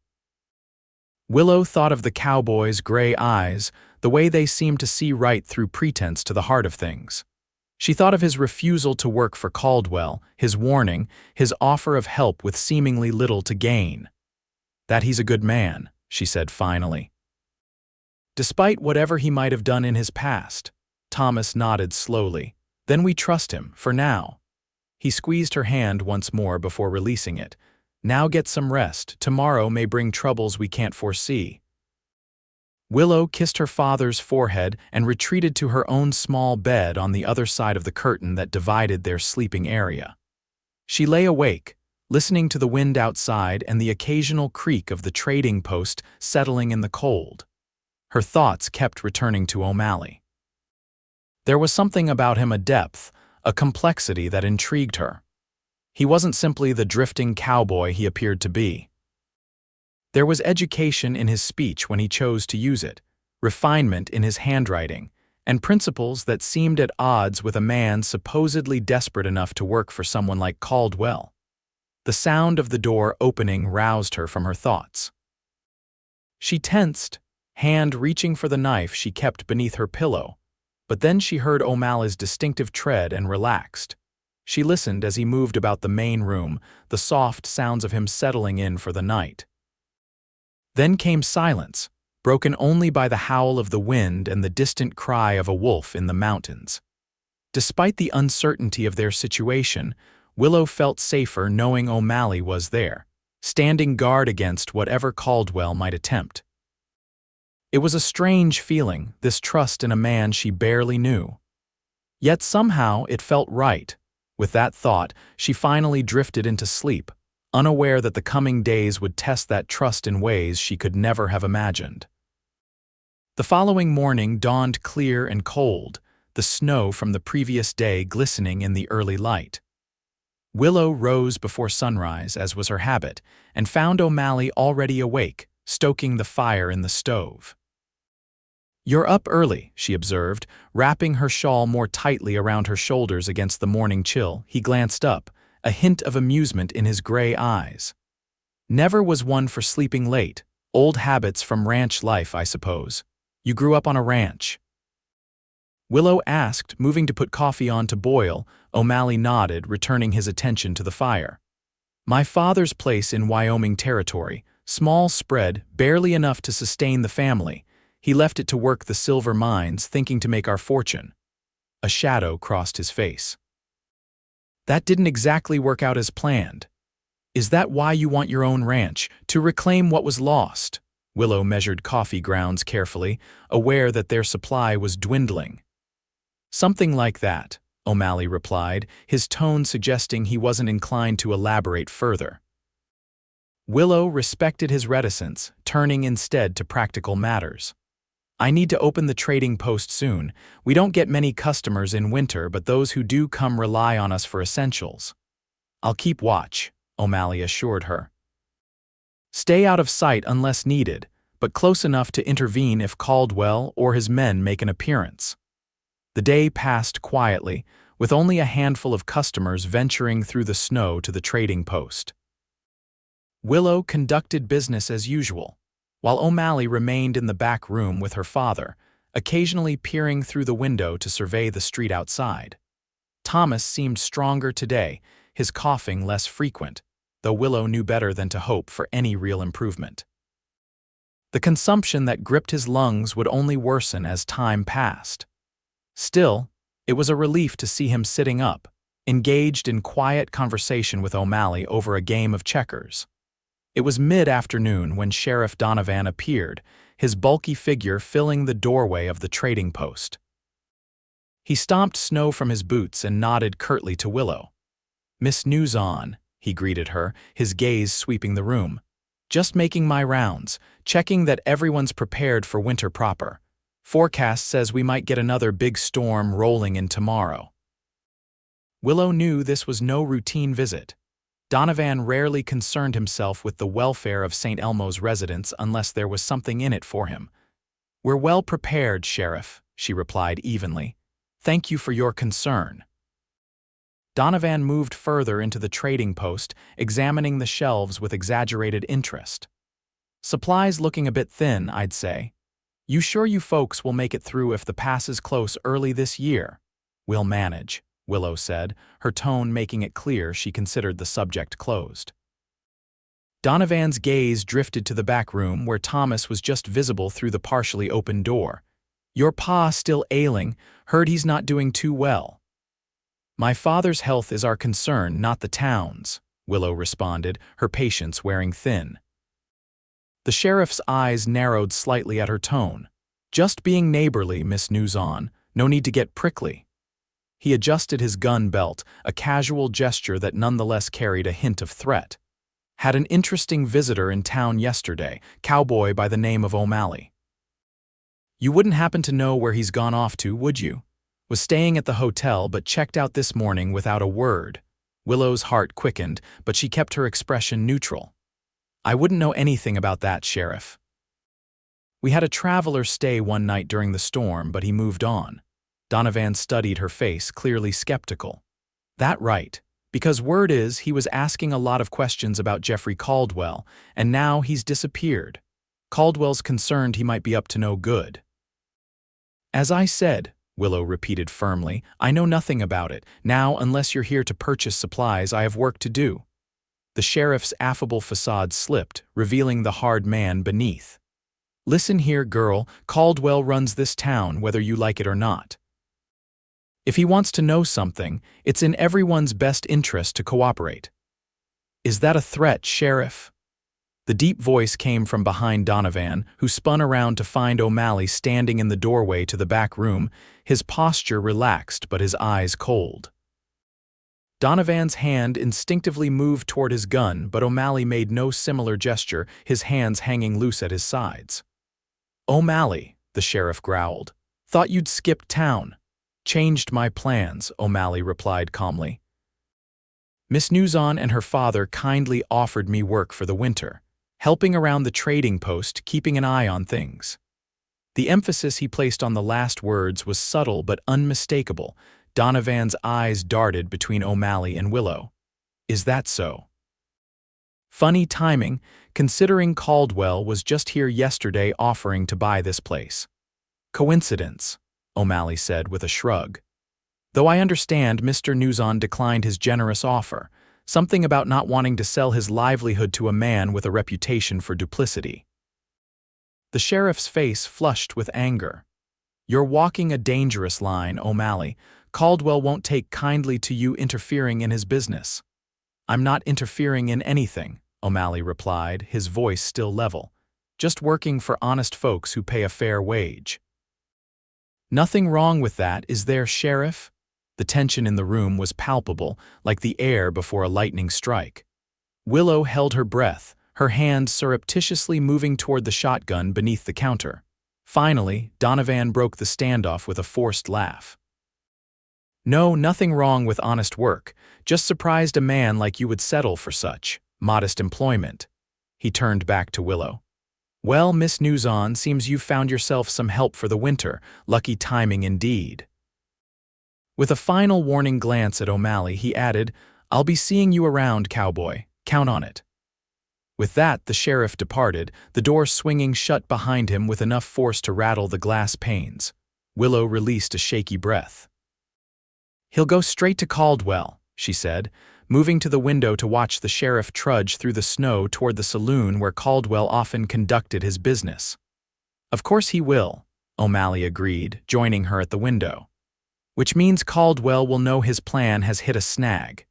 Willow thought of the cowboy's gray eyes, the way they seemed to see right through pretense to the heart of things. She thought of his refusal to work for Caldwell, his warning, his offer of help with seemingly little to gain. That he's a good man, she said finally. Despite whatever he might have done in his past, Thomas nodded slowly. Then we trust him, for now. He squeezed her hand once more before releasing it. Now get some rest. Tomorrow may bring troubles we can't foresee. Willow kissed her father's forehead and retreated to her own small bed on the other side of the curtain that divided their sleeping area. She lay awake, listening to the wind outside and the occasional creak of the trading post settling in the cold. Her thoughts kept returning to O'Malley. There was something about him, a depth, a complexity that intrigued her. He wasn't simply the drifting cowboy he appeared to be. There was education in his speech when he chose to use it, refinement in his handwriting, and principles that seemed at odds with a man supposedly desperate enough to work for someone like Caldwell. The sound of the door opening roused her from her thoughts. She tensed, hand reaching for the knife she kept beneath her pillow, but then she heard O'Malley's distinctive tread and relaxed. She listened as he moved about the main room, the soft sounds of him settling in for the night. Then came silence, broken only by the howl of the wind and the distant cry of a wolf in the mountains. Despite the uncertainty of their situation, Willow felt safer knowing O'Malley was there, standing guard against whatever Caldwell might attempt. It was a strange feeling, this trust in a man she barely knew. Yet somehow it felt right. With that thought, she finally drifted into sleep, unaware that the coming days would test that trust in ways she could never have imagined. The following morning dawned clear and cold, the snow from the previous day glistening in the early light. Willow rose before sunrise, as was her habit, and found O'Malley already awake, stoking the fire in the stove. You're up early, she observed, wrapping her shawl more tightly around her shoulders against the morning chill. He glanced up, a hint of amusement in his gray eyes. Never was one for sleeping late. Old habits from ranch life, I suppose. You grew up on a ranch. Willow asked, moving to put coffee on to boil. O'Malley nodded, returning his attention to the fire. My father's place in Wyoming Territory, small spread, barely enough to sustain the family. He left it to work the silver mines, thinking to make our fortune. A shadow crossed his face. That didn't exactly work out as planned. Is that why you want your own ranch, to reclaim what was lost? Willow measured coffee grounds carefully, aware that their supply was dwindling. Something like that, O'Malley replied, his tone suggesting he wasn't inclined to elaborate further. Willow respected his reticence, turning instead to practical matters. I need to open the trading post soon. We don't get many customers in winter, but those who do come rely on us for essentials. I'll keep watch, O'Malley assured her. Stay out of sight unless needed, but close enough to intervene if Caldwell or his men make an appearance. The day passed quietly, with only a handful of customers venturing through the snow to the trading post. Willow conducted business as usual, while O'Malley remained in the back room with her father, occasionally peering through the window to survey the street outside. Thomas seemed stronger today, his coughing less frequent, though Willow knew better than to hope for any real improvement. The consumption that gripped his lungs would only worsen as time passed. Still, it was a relief to see him sitting up, engaged in quiet conversation with O'Malley over a game of checkers. It was mid-afternoon when Sheriff Donovan appeared, his bulky figure filling the doorway of the trading post. He stomped snow from his boots and nodded curtly to Willow. "Miss Newson," he greeted her, his gaze sweeping the room. "Just making my rounds, checking that everyone's prepared for winter proper. Forecast says we might get another big storm rolling in tomorrow." Willow knew this was no routine visit. Donovan rarely concerned himself with the welfare of St. Elmo's residents unless there was something in it for him. "We're well prepared, Sheriff," she replied evenly. "Thank you for your concern." Donovan moved further into the trading post, examining the shelves with exaggerated interest. "Supplies looking a bit thin, I'd say. You sure you folks will make it through if the pass is close early this year?" "We'll manage," Willow said, her tone making it clear she considered the subject closed. Donovan's gaze drifted to the back room where Thomas was just visible through the partially open door. "Your pa still ailing, heard he's not doing too well." "My father's health is our concern, not the town's," Willow responded, her patience wearing thin. The sheriff's eyes narrowed slightly at her tone. "Just being neighborly, Miss Newson, no need to get prickly." He adjusted his gun belt, a casual gesture that nonetheless carried a hint of threat. "Had an interesting visitor in town yesterday, Cowboy by the name of O'Malley. You wouldn't happen to know where he's gone off to, would you? Was staying at the hotel but checked out this morning without a word." Willow's heart quickened, but she kept her expression neutral. "I wouldn't know anything about that, Sheriff. We had a traveler stay one night during the storm, but he moved on." Donovan studied her face, clearly skeptical. "That right, because word is he was asking a lot of questions about Jeffrey Caldwell, and now he's disappeared. Caldwell's concerned he might be up to no good." "As I said," Willow repeated firmly, "I know nothing about it. Now, unless you're here to purchase supplies, I have work to do." The sheriff's affable facade slipped, revealing the hard man beneath. "Listen here, girl, Caldwell runs this town, whether you like it or not. If he wants to know something, it's in everyone's best interest to cooperate." "Is that a threat, Sheriff?" The deep voice came from behind Donovan, who spun around to find O'Malley standing in the doorway to the back room, his posture relaxed but his eyes cold. Donovan's hand instinctively moved toward his gun, but O'Malley made no similar gesture, his hands hanging loose at his sides. "O'Malley," the sheriff growled, "thought you'd skipped town." "Changed my plans," O'Malley replied calmly. "Miss Newson and her father kindly offered me work for the winter, helping around the trading post, keeping an eye on things." The emphasis he placed on the last words was subtle but unmistakable. Donovan's eyes darted between O'Malley and Willow. "Is that so?" "Funny timing, considering Caldwell was just here yesterday offering to buy this place." "Coincidence," O'Malley said with a shrug. Though I understand Mr. Newson declined his generous offer, something about not wanting to sell his livelihood to a man with a reputation for duplicity. The sheriff's face flushed with anger. You're walking a dangerous line, O'Malley. Caldwell won't take kindly to you interfering in his business. I'm not interfering in anything, O'Malley replied, his voice still level. Just working for honest folks who pay a fair wage. Nothing wrong with that, is there, Sheriff? The tension in the room was palpable, like the air before a lightning strike. Willow held her breath, her hand surreptitiously moving toward the shotgun beneath the counter. Finally, Donovan broke the standoff with a forced laugh. No, nothing wrong with honest work. Just surprised a man like you would settle for such modest employment. He turned back to Willow. Well, Miss Newson, seems you've found yourself some help for the winter. Lucky timing indeed. With a final warning glance at O'Malley, he added, I'll be seeing you around, Cowboy. Count on it. With that, the sheriff departed, the door swinging shut behind him with enough force to rattle the glass panes. Willow released a shaky breath. He'll go straight to Caldwell, she said, moving to the window to watch the sheriff trudge through the snow toward the saloon where Caldwell often conducted his business. Of course he will, O'Malley agreed, joining her at the window. Which means Caldwell will know his plan has hit a snag.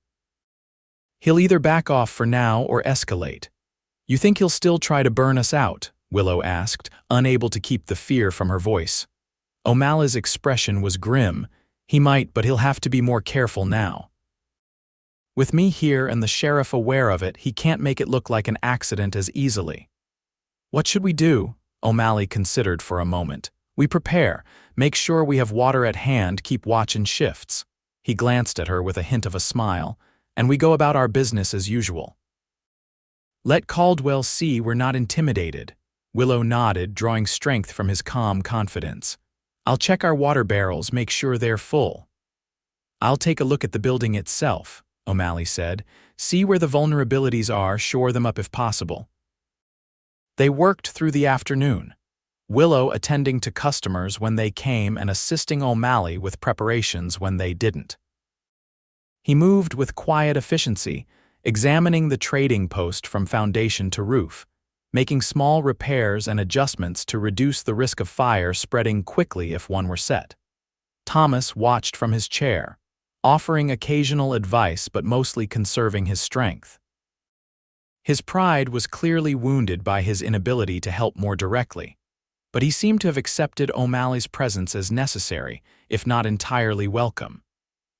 He'll either back off for now or escalate. You think he'll still try to burn us out? Willow asked, unable to keep the fear from her voice. O'Malley's expression was grim. He might, but he'll have to be more careful now. With me here and the sheriff aware of it, he can't make it look like an accident as easily. What should we do? O'Malley considered for a moment. We prepare, make sure we have water at hand, keep watch in shifts. He glanced at her with a hint of a smile, and we go about our business as usual. Let Caldwell see we're not intimidated. Willow nodded, drawing strength from his calm confidence. I'll check our water barrels, make sure they're full. I'll take a look at the building itself, O'Malley said. See where the vulnerabilities are, shore them up if possible. They worked through the afternoon, Willow attending to customers when they came and assisting O'Malley with preparations when they didn't. He moved with quiet efficiency, examining the trading post from foundation to roof, making small repairs and adjustments to reduce the risk of fire spreading quickly if one were set. Thomas watched from his chair, offering occasional advice but mostly conserving his strength. His pride was clearly wounded by his inability to help more directly, but he seemed to have accepted O'Malley's presence as necessary, if not entirely welcome.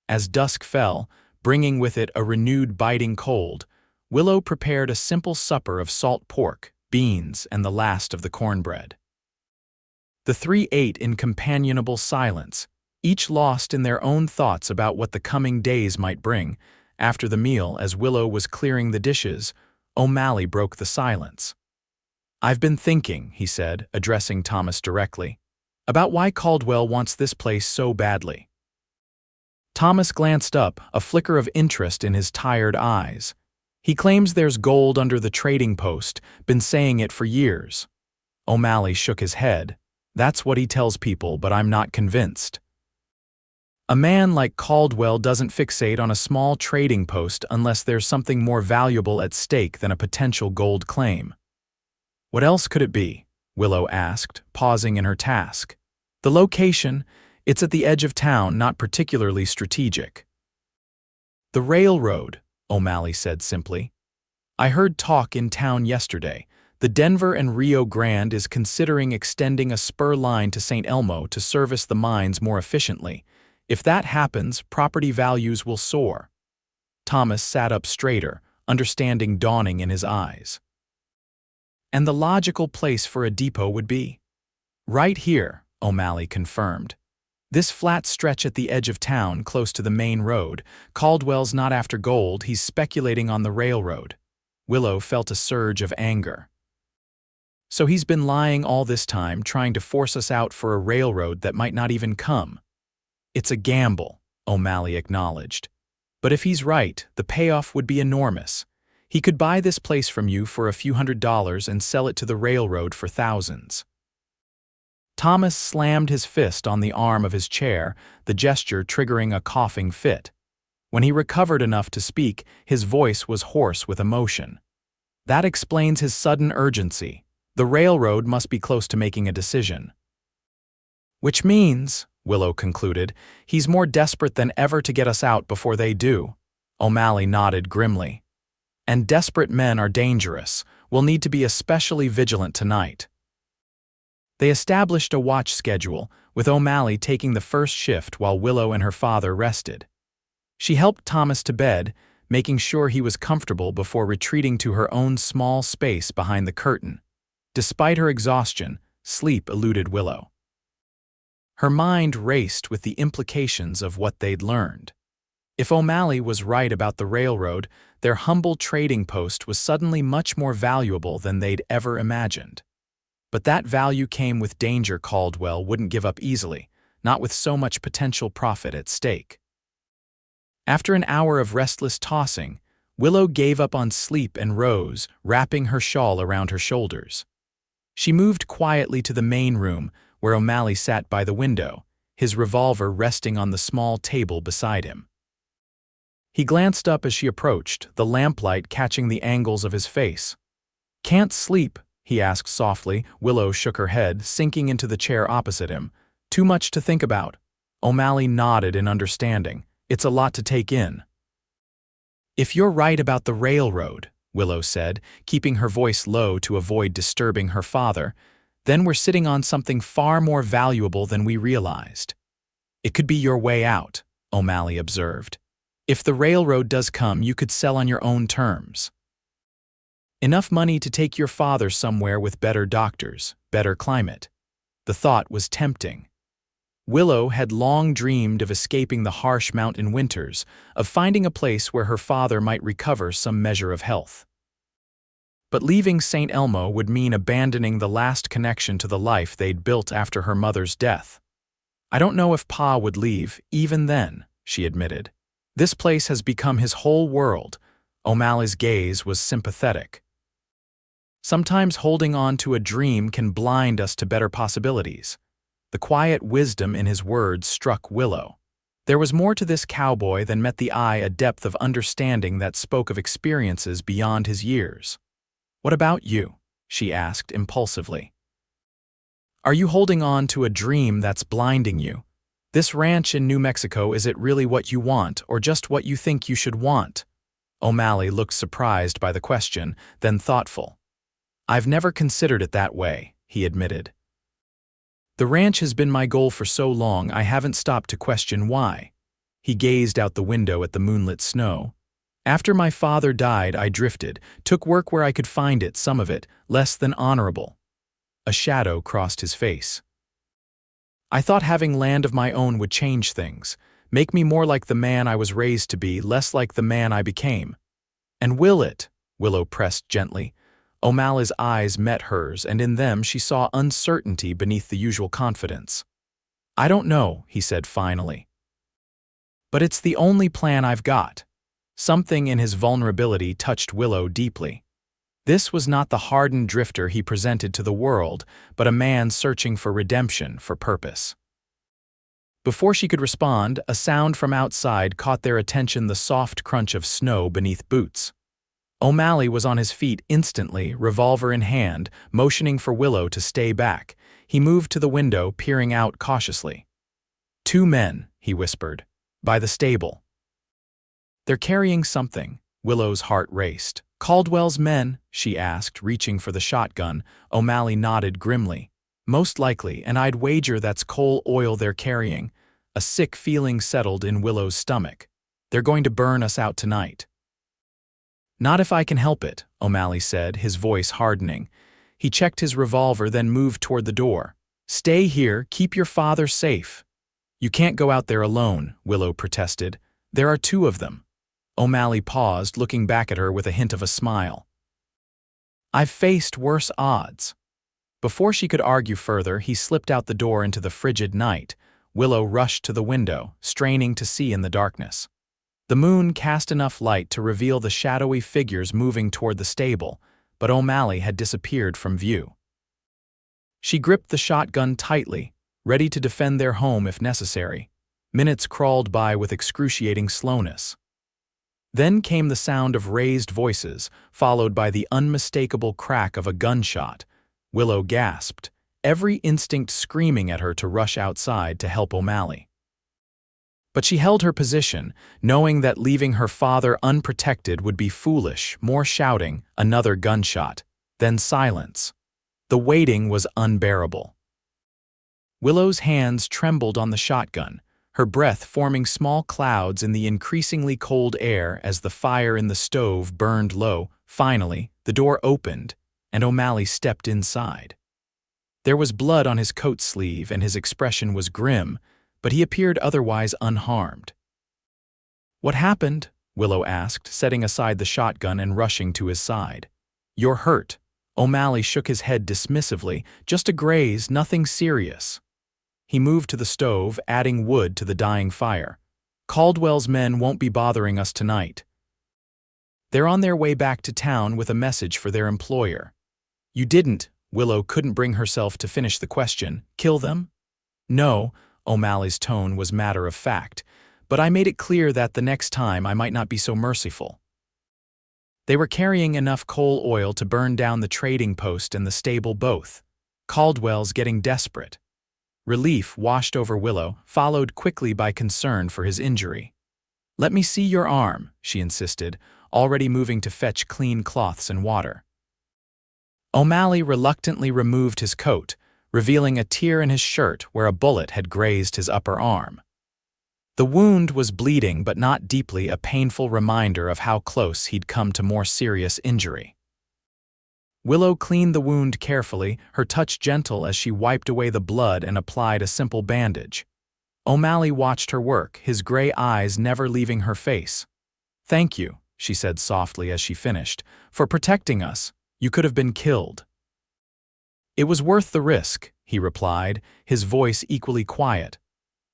As dusk fell, bringing with it a renewed biting cold, Willow prepared a simple supper of salt pork, beans, and the last of the cornbread. The three ate in companionable silence, each lost in their own thoughts about what the coming days might bring. After the meal, as Willow was clearing the dishes, O'Malley broke the silence. I've been thinking, he said, addressing Thomas directly, about why Caldwell wants this place so badly. Thomas glanced up, a flicker of interest in his tired eyes. He claims there's gold under the trading post, been saying it for years. O'Malley shook his head. That's what he tells people, but I'm not convinced. A man like Caldwell doesn't fixate on a small trading post unless there's something more valuable at stake than a potential gold claim. What else could it be? Willow asked, pausing in her task. The location. It's at the edge of town, not particularly strategic. The railroad, O'Malley said simply. I heard talk in town yesterday. The Denver and Rio Grande is considering extending a spur line to St. Elmo to service the mines more efficiently. If that happens, property values will soar. Thomas sat up straighter, understanding dawning in his eyes. And the logical place for a depot would be? Right here, O'Malley confirmed. This flat stretch at the edge of town, close to the main road. Caldwell's not after gold, he's speculating on the railroad. Willow felt a surge of anger. So he's been lying all this time, trying to force us out for a railroad that might not even come. It's a gamble, O'Malley acknowledged. But if he's right, the payoff would be enormous. He could buy this place from you for a few $100s and sell it to the railroad for thousands. Thomas slammed his fist on the arm of his chair, the gesture triggering a coughing fit. When he recovered enough to speak, his voice was hoarse with emotion. That explains his sudden urgency. The railroad must be close to making a decision. Which means, Willow concluded, he's more desperate than ever to get us out before they do. O'Malley nodded grimly. And desperate men are dangerous. We'll need to be especially vigilant tonight. They established a watch schedule, with O'Malley taking the first shift while Willow and her father rested. She helped Thomas to bed, making sure he was comfortable before retreating to her own small space behind the curtain. Despite her exhaustion, sleep eluded Willow. Her mind raced with the implications of what they'd learned. If O'Malley was right about the railroad, their humble trading post was suddenly much more valuable than they'd ever imagined. But that value came with danger Caldwell wouldn't give up easily, not with so much potential profit at stake. After an hour of restless tossing, Willow gave up on sleep and rose, wrapping her shawl around her shoulders. She moved quietly to the main room, where O'Malley sat by the window, his revolver resting on the small table beside him. He glanced up as she approached, the lamplight catching the angles of his face. "Can't sleep?" he asked softly. Willow shook her head, sinking into the chair opposite him. "Too much to think about." O'Malley nodded in understanding. "It's a lot to take in." "If you're right about the railroad," Willow said, keeping her voice low to avoid disturbing her father, "then we're sitting on something far more valuable than we realized." "It could be your way out," O'Malley observed. "If the railroad does come, you could sell on your own terms. Enough money to take your father somewhere with better doctors, better climate." The thought was tempting. Willow had long dreamed of escaping the harsh mountain winters, of finding a place where her father might recover some measure of health. But leaving St. Elmo would mean abandoning the last connection to the life they'd built after her mother's death. "I don't know if Pa would leave, even then," she admitted. "This place has become his whole world." O'Malley's gaze was sympathetic. "Sometimes holding on to a dream can blind us to better possibilities." The quiet wisdom in his words struck Willow. There was more to this cowboy than met the eye, a depth of understanding that spoke of experiences beyond his years. "What about you?" she asked impulsively. "Are you holding on to a dream that's blinding you? This ranch in New Mexico, is it really what you want, or just what you think you should want?" O'Malley looked surprised by the question, then thoughtful. "I've never considered it that way," he admitted. "The ranch has been my goal for so long I haven't stopped to question why." He gazed out the window at the moonlit snow. "After my father died, I drifted, took work where I could find it, some of it less than honorable." A shadow crossed his face. "I thought having land of my own would change things, make me more like the man I was raised to be, less like the man I became." "And will it?" Willow pressed gently. O'Malley's eyes met hers, and in them she saw uncertainty beneath the usual confidence. "I don't know," he said finally. "But it's the only plan I've got." Something in his vulnerability touched Willow deeply. This was not the hardened drifter he presented to the world, but a man searching for redemption, for purpose. Before she could respond, a sound from outside caught their attention, the soft crunch of snow beneath boots. O'Malley was on his feet instantly, revolver in hand, motioning for Willow to stay back. He moved to the window, peering out cautiously. "Two men," he whispered, "by the stable." "They're carrying something." Willow's heart raced. "Caldwell's men?" she asked, reaching for the shotgun. O'Malley nodded grimly. "Most likely, and I'd wager that's coal oil they're carrying." A sick feeling settled in Willow's stomach. "They're going to burn us out tonight." "Not if I can help it," O'Malley said, his voice hardening. He checked his revolver, then moved toward the door. "Stay here, keep your father safe." "You can't go out there alone," Willow protested. "There are two of them." O'Malley paused, looking back at her with a hint of a smile. "I've faced worse odds." Before she could argue further, he slipped out the door into the frigid night. Willow rushed to the window, straining to see in the darkness. The moon cast enough light to reveal the shadowy figures moving toward the stable, but O'Malley had disappeared from view. She gripped the shotgun tightly, ready to defend their home if necessary. Minutes crawled by with excruciating slowness. Then came the sound of raised voices, followed by the unmistakable crack of a gunshot. Willow gasped, every instinct screaming at her to rush outside to help O'Malley. But she held her position, knowing that leaving her father unprotected would be foolish. More shouting, another gunshot, then silence. The waiting was unbearable. Willow's hands trembled on the shotgun, her breath forming small clouds in the increasingly cold air as the fire in the stove burned low. Finally, the door opened, and O'Malley stepped inside. There was blood on his coat sleeve, and his expression was grim, but he appeared otherwise unharmed. "What happened?" Willow asked, setting aside the shotgun and rushing to his side. "You're hurt." O'Malley shook his head dismissively. "Just a graze, nothing serious." He moved to the stove, adding wood to the dying fire. "Caldwell's men won't be bothering us tonight. They're on their way back to town with a message for their employer." "You didn't," Willow couldn't bring herself to finish the question, "kill them?" "No," O'Malley's tone was matter of fact, "but I made it clear that the next time I might not be so merciful." They were carrying enough coal oil to burn down the trading post and the stable both. Caldwell's getting desperate. Relief washed over Willow, followed quickly by concern for his injury. "Let me see your arm," she insisted, already moving to fetch clean cloths and water. O'Malley reluctantly removed his coat, revealing a tear in his shirt where a bullet had grazed his upper arm. The wound was bleeding but not deeply, a painful reminder of how close he'd come to more serious injury. Willow cleaned the wound carefully, her touch gentle as she wiped away the blood and applied a simple bandage. O'Malley watched her work, his gray eyes never leaving her face. "Thank you," she said softly as she finished, "for protecting us. You could have been killed." "It was worth the risk," he replied, his voice equally quiet.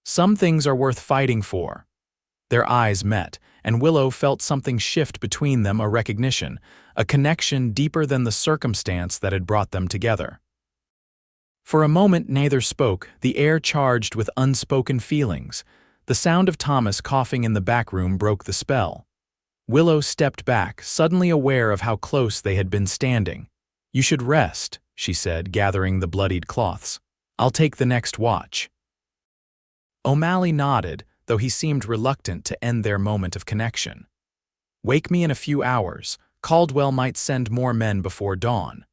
"Some things are worth fighting for." Their eyes met, and Willow felt something shift between them, a recognition, a connection deeper than the circumstance that had brought them together. For a moment neither spoke, the air charged with unspoken feelings. The sound of Thomas coughing in the back room broke the spell. Willow stepped back, suddenly aware of how close they had been standing. "You should rest," she said, gathering the bloodied cloths. "I'll take the next watch." O'Malley nodded, though he seemed reluctant to end their moment of connection. "Wake me in a few hours. Caldwell might send more men before dawn."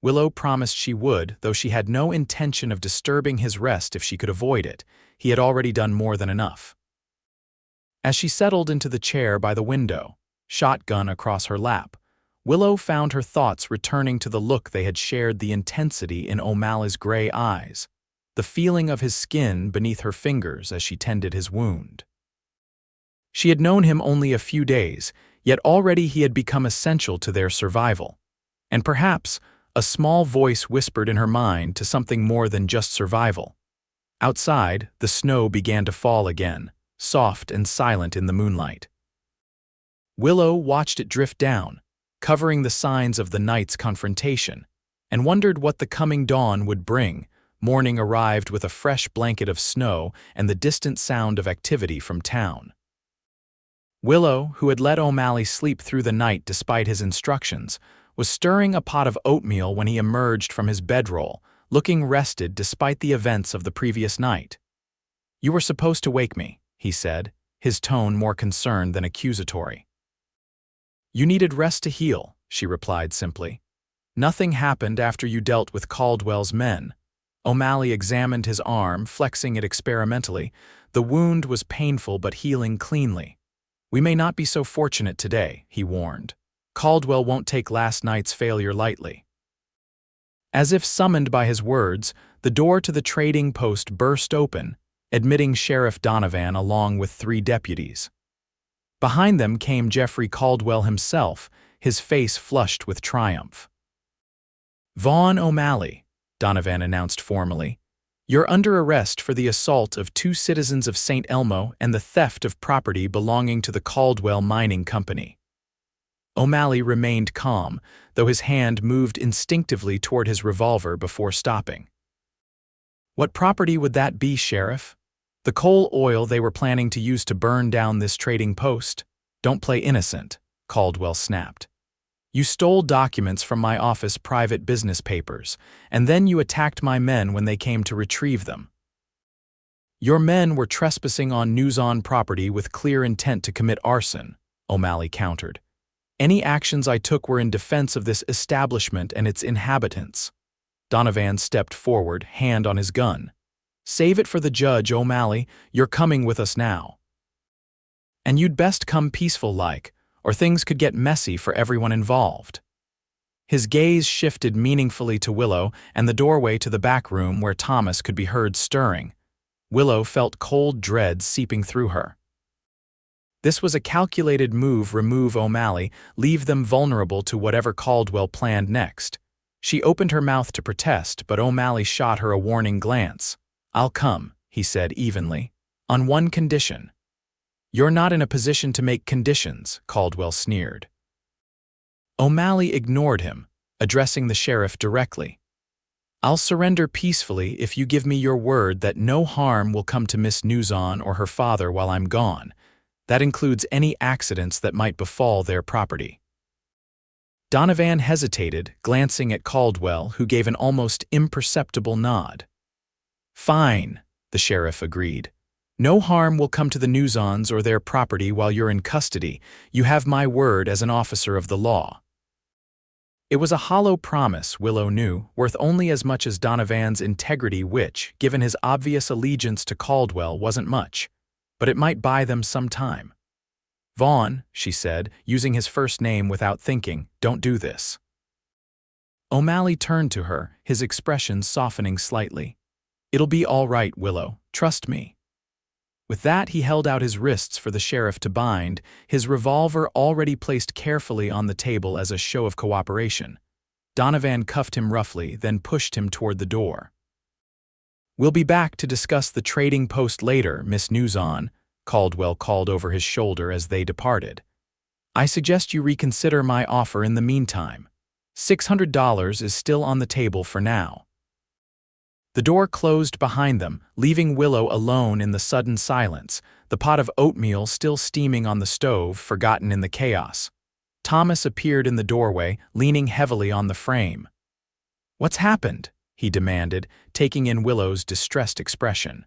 Willow promised she would, though she had no intention of disturbing his rest if she could avoid it. He had already done more than enough. As she settled into the chair by the window, shotgun across her lap, Willow found her thoughts returning to the look they had shared, the intensity in O'Malley's gray eyes, the feeling of his skin beneath her fingers as she tended his wound. She had known him only a few days, yet already he had become essential to their survival. And perhaps a small voice whispered in her mind to something more than just survival. Outside, the snow began to fall again, soft and silent in the moonlight. Willow watched it drift down, covering the signs of the night's confrontation, and wondered what the coming dawn would bring. Morning arrived with a fresh blanket of snow and the distant sound of activity from town. Willow, who had let O'Malley sleep through the night despite his instructions, was stirring a pot of oatmeal when he emerged from his bedroll, looking rested despite the events of the previous night. "You were supposed to wake me," he said, his tone more concerned than accusatory. "You needed rest to heal," she replied simply. "Nothing happened after you dealt with Caldwell's men." O'Malley examined his arm, flexing it experimentally. The wound was painful but healing cleanly. "We may not be so fortunate today," he warned. "Caldwell won't take last night's failure lightly." As if summoned by his words, the door to the trading post burst open, admitting Sheriff Donovan along with 3 deputies. Behind them came Jeffrey Caldwell himself, his face flushed with triumph. "Vaughn O'Malley," Donovan announced formally, "you're under arrest for the assault of 2 citizens of St. Elmo and the theft of property belonging to the Caldwell Mining Company." O'Malley remained calm, though his hand moved instinctively toward his revolver before stopping. What property would that be, Sheriff? The coal oil they were planning to use to burn down this trading post? Don't play innocent, Caldwell snapped. You stole documents from my office private business papers, and then you attacked my men when they came to retrieve them. Your men were trespassing on Newson property with clear intent to commit arson, O'Malley countered. Any actions I took were in defense of this establishment and its inhabitants. Donovan stepped forward, hand on his gun. Save it for the judge, O'Malley. You're coming with us now. And you'd best come peaceful-like, or things could get messy for everyone involved. His gaze shifted meaningfully to Willow and the doorway to the back room where Thomas could be heard stirring. Willow felt cold dread seeping through her. This was a calculated move. Remove O'Malley, leave them vulnerable to whatever Caldwell planned next. She opened her mouth to protest, but O'Malley shot her a warning glance. I'll come, he said evenly, on one condition. You're not in a position to make conditions, Caldwell sneered. O'Malley ignored him, addressing the sheriff directly. I'll surrender peacefully if you give me your word that no harm will come to Miss Newson or her father while I'm gone. That includes any accidents that might befall their property. Donovan hesitated, glancing at Caldwell, who gave an almost imperceptible nod. Fine, the sheriff agreed. No harm will come to the Newsons or their property while you're in custody. You have my word as an officer of the law. It was a hollow promise, Willow knew, worth only as much as Donovan's integrity, which, given his obvious allegiance to Caldwell, wasn't much. But it might buy them some time. Vaughn, she said, using his first name without thinking, don't do this. O'Malley turned to her, his expression softening slightly. It'll be all right, Willow. Trust me. With that, he held out his wrists for the sheriff to bind, his revolver already placed carefully on the table as a show of cooperation. Donovan cuffed him roughly, then pushed him toward the door. We'll be back to discuss the trading post later, Miss Newson, Caldwell called over his shoulder as they departed. I suggest you reconsider my offer in the meantime. $600 is still on the table for now. The door closed behind them, leaving Willow alone in the sudden silence, the pot of oatmeal still steaming on the stove, forgotten in the chaos. Thomas appeared in the doorway, leaning heavily on the frame. What's happened? He demanded, taking in Willow's distressed expression.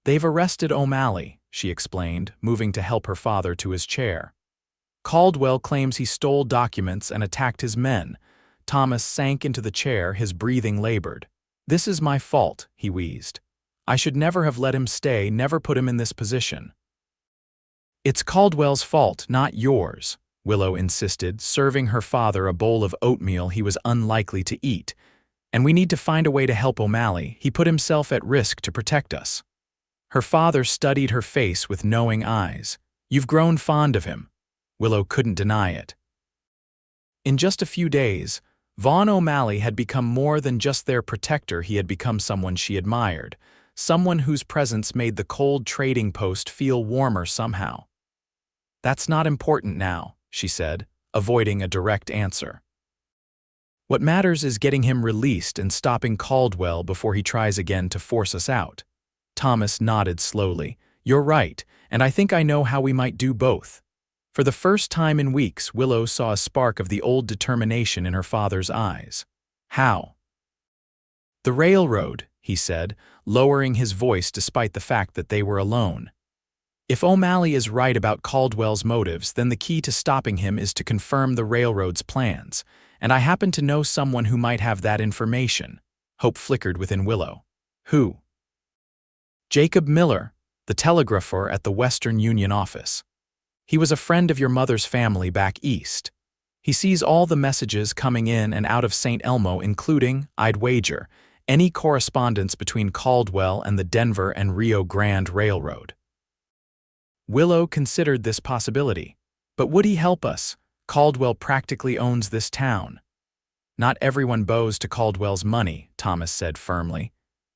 They've arrested O'Malley, she explained, moving to help her father to his chair. Caldwell claims he stole documents and attacked his men. Thomas sank into the chair, his breathing labored. This is my fault, he wheezed. I should never have let him stay, never put him in this position. It's Caldwell's fault, not yours, Willow insisted, serving her father a bowl of oatmeal he was unlikely to eat. And we need to find a way to help O'Malley. He put himself at risk to protect us. Her father studied her face with knowing eyes. You've grown fond of him. Willow couldn't deny it. In just a few days, Vaughn O'Malley had become more than just their protector. He had become someone she admired, someone whose presence made the cold trading post feel warmer somehow. That's not important now, she said, avoiding a direct answer. What matters is getting him released and stopping Caldwell before he tries again to force us out. Thomas nodded slowly. You're right, and I think I know how we might do both. For the first time in weeks, Willow saw a spark of the old determination in her father's eyes. How? The railroad, he said, lowering his voice despite the fact that they were alone. If O'Malley is right about Caldwell's motives, then the key to stopping him is to confirm the railroad's plans, and I happen to know someone who might have that information. Hope flickered within Willow. Who? Jacob Miller, the telegrapher at the Western Union office. He was a friend of your mother's family back east. He sees all the messages coming in and out of St. Elmo, including, I'd wager, any correspondence between Caldwell and the Denver and Rio Grande Railroad. Willow considered this possibility. But would he help us? Caldwell practically owns this town. Not everyone bows to Caldwell's money, Thomas said firmly.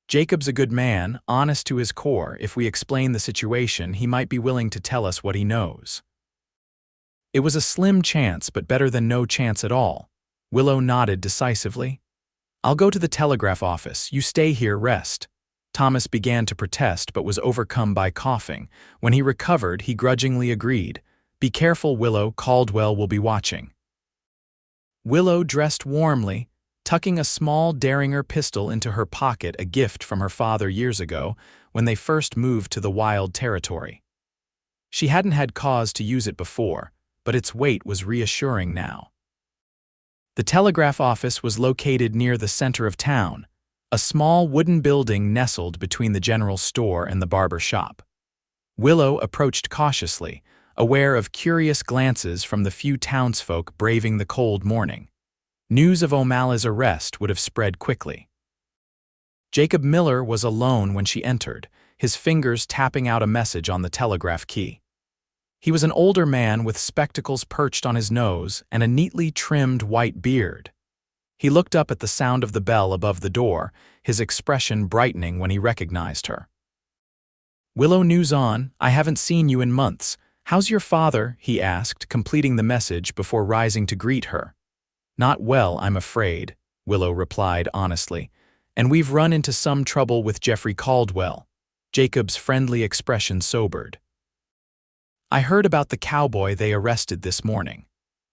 Jacob's a good man, honest to his core. If we explain the situation, he might be willing to tell us what he knows. It was a slim chance, but better than no chance at all. Willow nodded decisively. "I'll go to the telegraph office. You stay here, rest." Thomas began to protest but was overcome by coughing. When he recovered, he grudgingly agreed. "Be careful, Willow. Caldwell will be watching." Willow dressed warmly, tucking a small Derringer pistol into her pocket, a gift from her father years ago when they first moved to the wild territory. She hadn't had cause to use it before, but its weight was reassuring now. The telegraph office was located near the center of town, a small wooden building nestled between the general store and the barber shop. Willow approached cautiously, aware of curious glances from the few townsfolk braving the cold morning. News of O'Malley's arrest would have spread quickly. Jacob Miller was alone when she entered, his fingers tapping out a message on the telegraph key. He was an older man with spectacles perched on his nose and a neatly trimmed white beard. He looked up at the sound of the bell above the door, his expression brightening when he recognized her. "Willow Newson, I haven't seen you in months. How's your father?" he asked, completing the message before rising to greet her. "Not well, I'm afraid," Willow replied honestly, "and we've run into some trouble with Jeffrey Caldwell." Jacob's friendly expression sobered. "I heard about the cowboy they arrested this morning.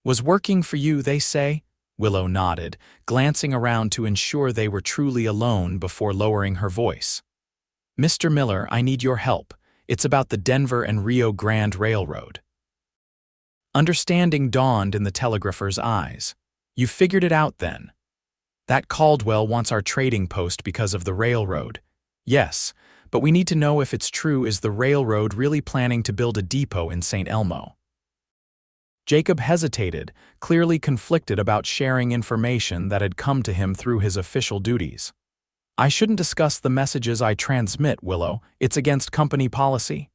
Was working for you, they say?" Willow nodded, glancing around to ensure they were truly alone before lowering her voice. "Mr. Miller, I need your help. It's about the Denver and Rio Grande Railroad." Understanding dawned in the telegrapher's eyes. "You figured it out then? That Caldwell wants our trading post because of the railroad." "Yes, but we need to know if it's true. Is the railroad really planning to build a depot in St. Elmo?" Jacob hesitated, clearly conflicted about sharing information that had come to him through his official duties. "I shouldn't discuss the messages I transmit, Willow. It's against company policy."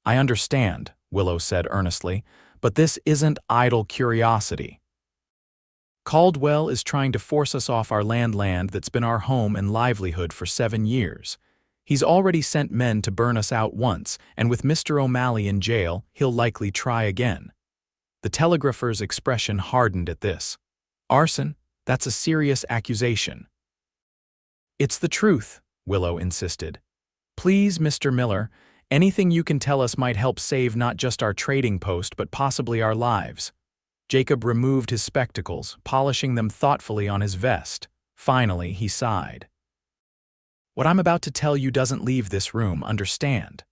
"I understand," Willow said earnestly, "but this isn't idle curiosity. Caldwell is trying to force us off our land that's been our home and livelihood for 7 years. He's already sent men to burn us out once, and with Mr. O'Malley in jail, he'll likely try again." The telegrapher's expression hardened at this. "Arson? That's a serious accusation." "It's the truth," Willow insisted. "Please, Mr. Miller, anything you can tell us might help save not just our trading post but possibly our lives." Jacob removed his spectacles, polishing them thoughtfully on his vest. Finally, he sighed. "What I'm about to tell you doesn't leave this room, understand?"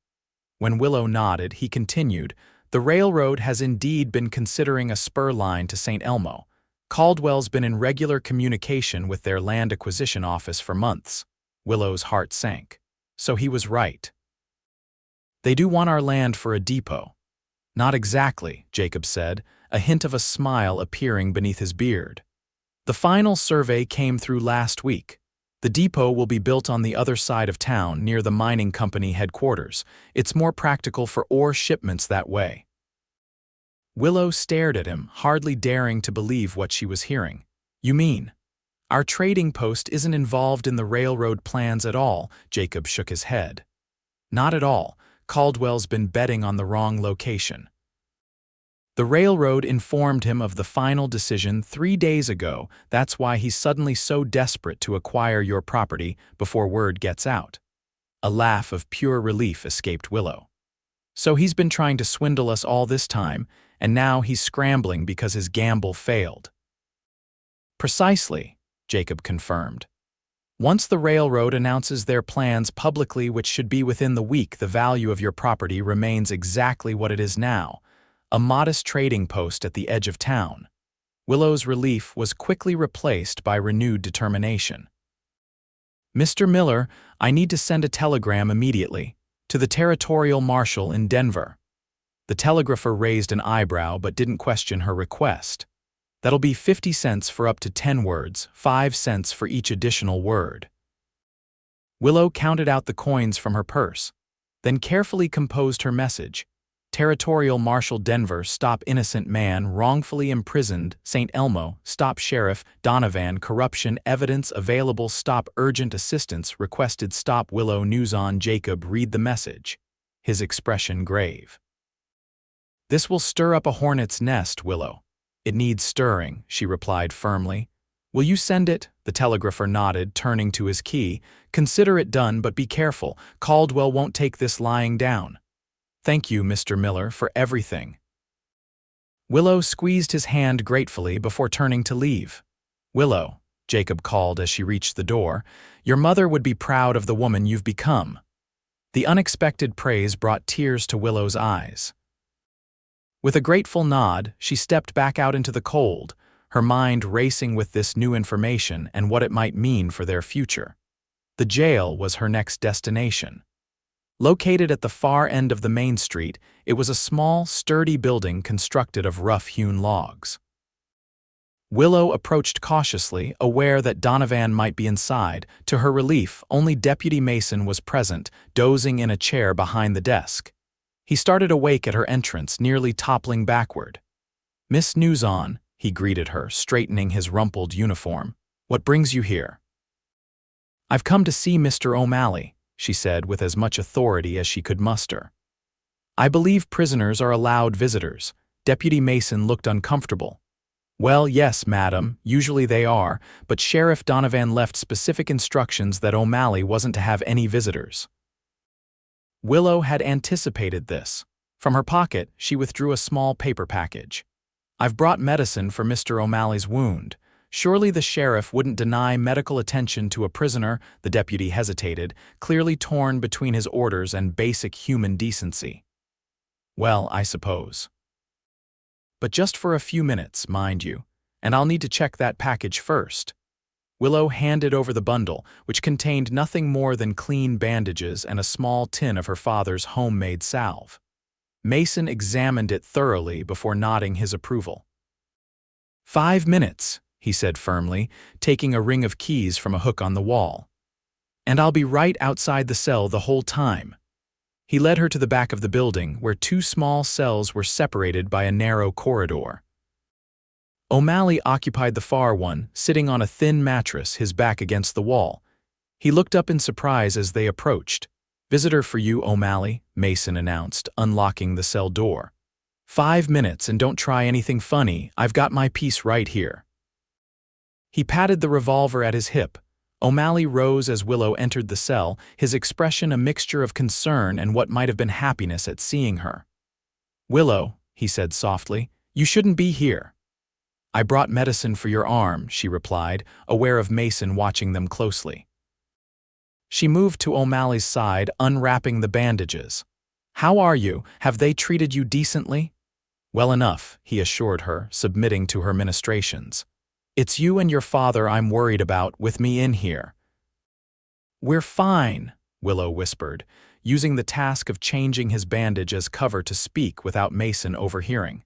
When Willow nodded, he continued, "The railroad has indeed been considering a spur line to St. Elmo. Caldwell's been in regular communication with their land acquisition office for months." Willow's heart sank. So he was right. "They do want our land for a depot." "Not exactly," Jacob said, a hint of a smile appearing beneath his beard. "The final survey came through last week. The depot will be built on the other side of town, near the mining company headquarters. It's more practical for ore shipments that way." Willow stared at him, hardly daring to believe what she was hearing. "You mean our trading post isn't involved in the railroad plans at all?" Jacob shook his head. "Not at all. Caldwell's been betting on the wrong location. The railroad informed him of the final decision 3 days ago. That's why he's suddenly so desperate to acquire your property before word gets out." A laugh of pure relief escaped Willow. "So he's been trying to swindle us all this time, and now he's scrambling because his gamble failed." "Precisely," Jacob confirmed. "Once the railroad announces their plans publicly, which should be within the week, the value of your property remains exactly what it is now. A modest trading post at the edge of town." Willow's relief was quickly replaced by renewed determination. "Mr. Miller, I need to send a telegram immediately to the territorial marshal in Denver." The telegrapher raised an eyebrow but didn't question her request. "That'll be 50 cents for up to 10 words, 5 cents for each additional word." Willow counted out the coins from her purse, then carefully composed her message. "Territorial Marshal Denver, stop innocent man wrongfully imprisoned. St. Elmo, stop Sheriff Donovan, corruption evidence available, stop urgent assistance requested, stop Willow Newson." Jacob read the message, his expression grave. "This will stir up a hornet's nest, Willow." "It needs stirring," she replied firmly. "Will you send it?" The telegrapher nodded, turning to his key. "Consider it done, but be careful. Caldwell won't take this lying down." "Thank you, Mr. Miller, for everything." Willow squeezed his hand gratefully before turning to leave. "Willow," Jacob called as she reached the door, "your mother would be proud of the woman you've become." The unexpected praise brought tears to Willow's eyes. With a grateful nod, she stepped back out into the cold, her mind racing with this new information and what it might mean for their future. The jail was her next destination. Located at the far end of the main street, it was a small, sturdy building constructed of rough-hewn logs. Willow approached cautiously, aware that Donovan might be inside. To her relief, only Deputy Mason was present, dozing in a chair behind the desk. He started awake at her entrance, nearly toppling backward. "Miss Newson," he greeted her, straightening his rumpled uniform. "What brings you here?" "I've come to see Mr. O'Malley," she said with as much authority as she could muster. "I believe prisoners are allowed visitors." Deputy Mason looked uncomfortable. "Well, yes, madam, usually they are, but Sheriff Donovan left specific instructions that O'Malley wasn't to have any visitors." Willow had anticipated this. From her pocket, she withdrew a small paper package. "I've brought medicine for Mr. O'Malley's wound. Surely the sheriff wouldn't deny medical attention to a prisoner." The deputy hesitated, clearly torn between his orders and basic human decency. "Well, I suppose. But just for a few minutes, mind you, and I'll need to check that package first." Willow handed over the bundle, which contained nothing more than clean bandages and a small tin of her father's homemade salve. Mason examined it thoroughly before nodding his approval. "5 minutes," he said firmly, taking a ring of keys from a hook on the wall. "And I'll be right outside the cell the whole time." He led her to the back of the building, where 2 small cells were separated by a narrow corridor. O'Malley occupied the far one, sitting on a thin mattress, his back against the wall. He looked up in surprise as they approached. "Visitor for you, O'Malley," Mason announced, unlocking the cell door. 5 minutes, and don't try anything funny. I've got my piece right here." He patted the revolver at his hip. O'Malley rose as Willow entered the cell, his expression a mixture of concern and what might have been happiness at seeing her. "Willow," he said softly, "you shouldn't be here." "I brought medicine for your arm," she replied, aware of Mason watching them closely. She moved to O'Malley's side, unwrapping the bandages. "How are you? Have they treated you decently?" "Well enough," he assured her, submitting to her ministrations. "It's you and your father I'm worried about, with me in here." "We're fine," Willow whispered, using the task of changing his bandage as cover to speak without Mason overhearing.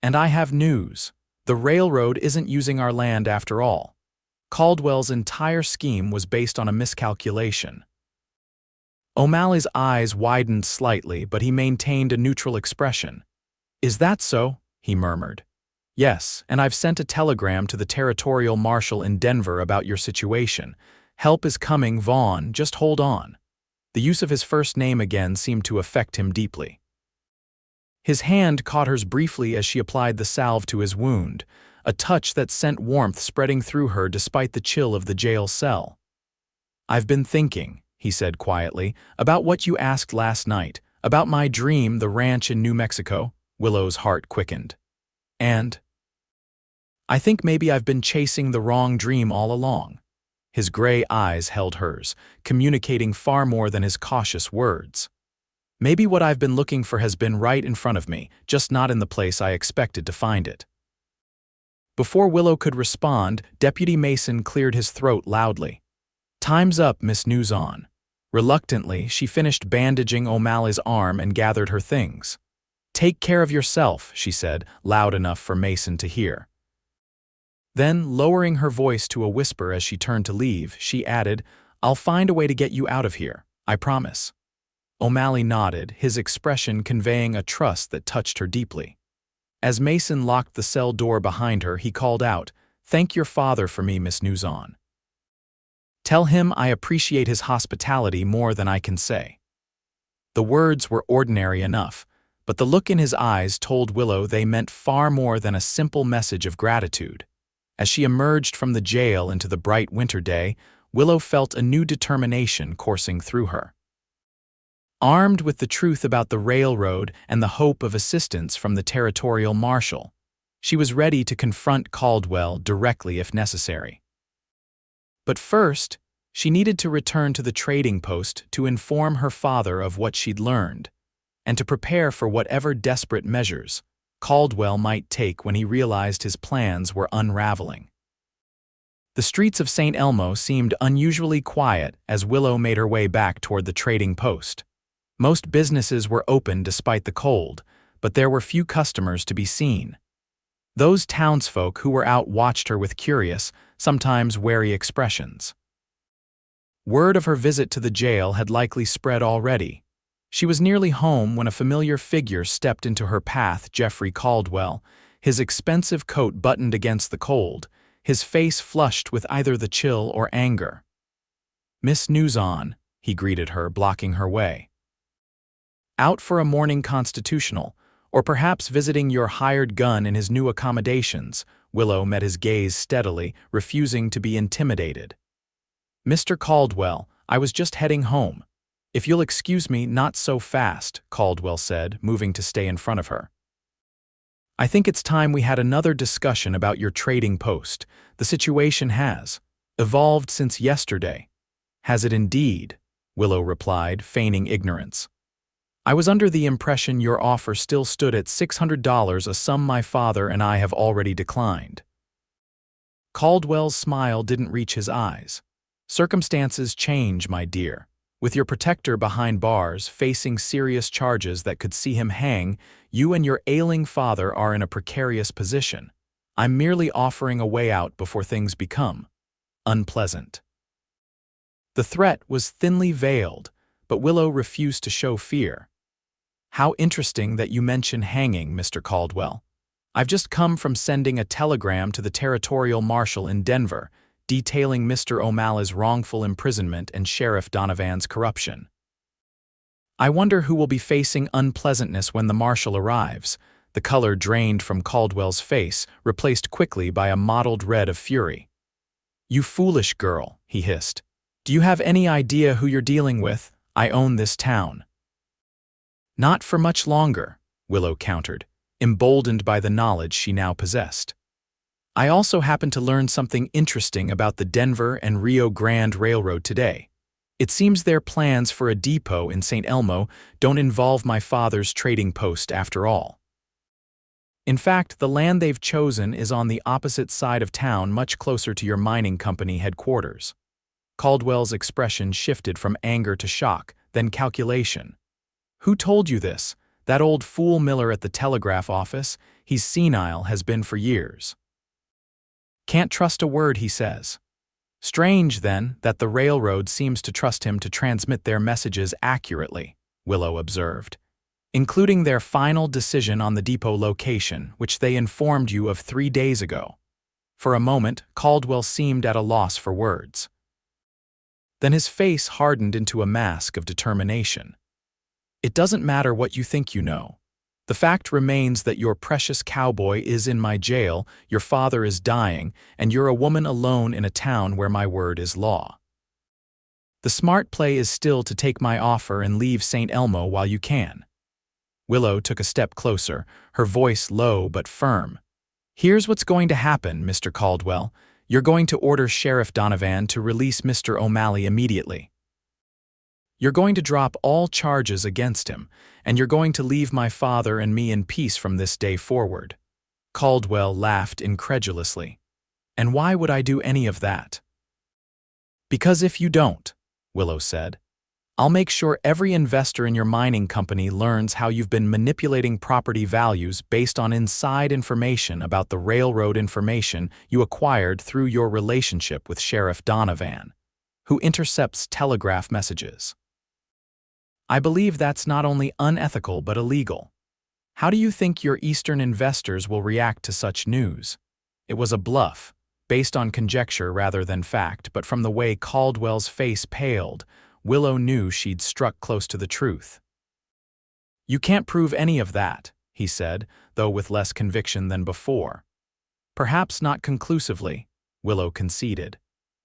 "And I have news. The railroad isn't using our land after all. Caldwell's entire scheme was based on a miscalculation." O'Malley's eyes widened slightly, but he maintained a neutral expression. "Is that so?" he murmured. "Yes, and I've sent a telegram to the territorial marshal in Denver about your situation. Help is coming, Vaughn, just hold on." The use of his first name again seemed to affect him deeply. His hand caught hers briefly as she applied the salve to his wound, a touch that sent warmth spreading through her despite the chill of the jail cell. "I've been thinking," he said quietly, "about what you asked last night, about my dream, the ranch in New Mexico." Willow's heart quickened. "And I think maybe I've been chasing the wrong dream all along." His gray eyes held hers, communicating far more than his cautious words. "Maybe what I've been looking for has been right in front of me, just not in the place I expected to find it." Before Willow could respond, Deputy Mason cleared his throat loudly. "Time's up, Miss Newson." Reluctantly, she finished bandaging O'Malley's arm and gathered her things. "Take care of yourself," she said, loud enough for Mason to hear. Then, lowering her voice to a whisper as she turned to leave, she added, "I'll find a way to get you out of here, I promise." O'Malley nodded, his expression conveying a trust that touched her deeply. As Mason locked the cell door behind her, he called out, "Thank your father for me, Miss Newson. Tell him I appreciate his hospitality more than I can say." The words were ordinary enough, but the look in his eyes told Willow they meant far more than a simple message of gratitude. As she emerged from the jail into the bright winter day, Willow felt a new determination coursing through her. Armed with the truth about the railroad and the hope of assistance from the territorial marshal, she was ready to confront Caldwell directly if necessary. But first, she needed to return to the trading post to inform her father of what she'd learned, and to prepare for whatever desperate measures Caldwell might take when he realized his plans were unraveling. The streets of St. Elmo seemed unusually quiet as Willow made her way back toward the trading post. Most businesses were open despite the cold, but there were few customers to be seen. Those townsfolk who were out watched her with curious, sometimes wary expressions. Word of her visit to the jail had likely spread already. She was nearly home when a familiar figure stepped into her path, Jeffrey Caldwell, his expensive coat buttoned against the cold, his face flushed with either the chill or anger. "Miss Newson," he greeted her, blocking her way. "Out for a morning constitutional, or perhaps visiting your hired gun in his new accommodations?" Willow met his gaze steadily, refusing to be intimidated. "Mr. Caldwell, I was just heading home. If you'll excuse me, not so fast," Caldwell said, moving to stay in front of her. "I think it's time we had another discussion about your trading post. The situation has evolved since yesterday." "Has it indeed?" Willow replied, feigning ignorance. "I was under the impression your offer still stood at $600, a sum my father and I have already declined." Caldwell's smile didn't reach his eyes. "Circumstances change, my dear. With your protector behind bars, facing serious charges that could see him hang, you and your ailing father are in a precarious position. I'm merely offering a way out before things become unpleasant." The threat was thinly veiled, but Willow refused to show fear. "How interesting that you mention hanging, Mr. Caldwell. I've just come from sending a telegram to the territorial marshal in Denver, detailing Mr. O'Malley's wrongful imprisonment and Sheriff Donovan's corruption. I wonder who will be facing unpleasantness when the marshal arrives." The color drained from Caldwell's face, replaced quickly by a mottled red of fury. "You foolish girl," he hissed. "Do you have any idea who you're dealing with? I own this town." "Not for much longer," Willow countered, emboldened by the knowledge she now possessed. "I also happened to learn something interesting about the Denver and Rio Grande Railroad today. It seems their plans for a depot in St. Elmo don't involve my father's trading post after all. In fact, the land they've chosen is on the opposite side of town, much closer to your mining company headquarters." Caldwell's expression shifted from anger to shock, then calculation. "Who told you this? That old fool Miller at the telegraph office? He's senile, has been for years. Can't trust a word he says. Strange, then, that the railroad seems to trust him to transmit their messages accurately," Willow observed, "including their final decision on the depot location, which they informed you of 3 days ago." For a moment, Caldwell seemed at a loss for words. Then his face hardened into a mask of determination. "It doesn't matter what you think you know. The fact remains that your precious Cowboy is in my jail, your father is dying, and you're a woman alone in a town where my word is law. The smart play is still to take my offer and leave St. Elmo while you can." Willow took a step closer, her voice low but firm. "Here's what's going to happen, Mr. Caldwell. You're going to order Sheriff Donovan to release Mr. O'Malley immediately. You're going to drop all charges against him, and you're going to leave my father and me in peace from this day forward." Caldwell laughed incredulously. "And why would I do any of that?" "Because if you don't," Willow said, "I'll make sure every investor in your mining company learns how you've been manipulating property values based on inside information about the railroad information you acquired through your relationship with Sheriff Donovan, who intercepts telegraph messages. I believe that's not only unethical but illegal. How do you think your Eastern investors will react to such news?" It was a bluff, based on conjecture rather than fact, but from the way Caldwell's face paled, Willow knew she'd struck close to the truth. "You can't prove any of that," he said, though with less conviction than before. Perhaps not conclusively, Willow conceded.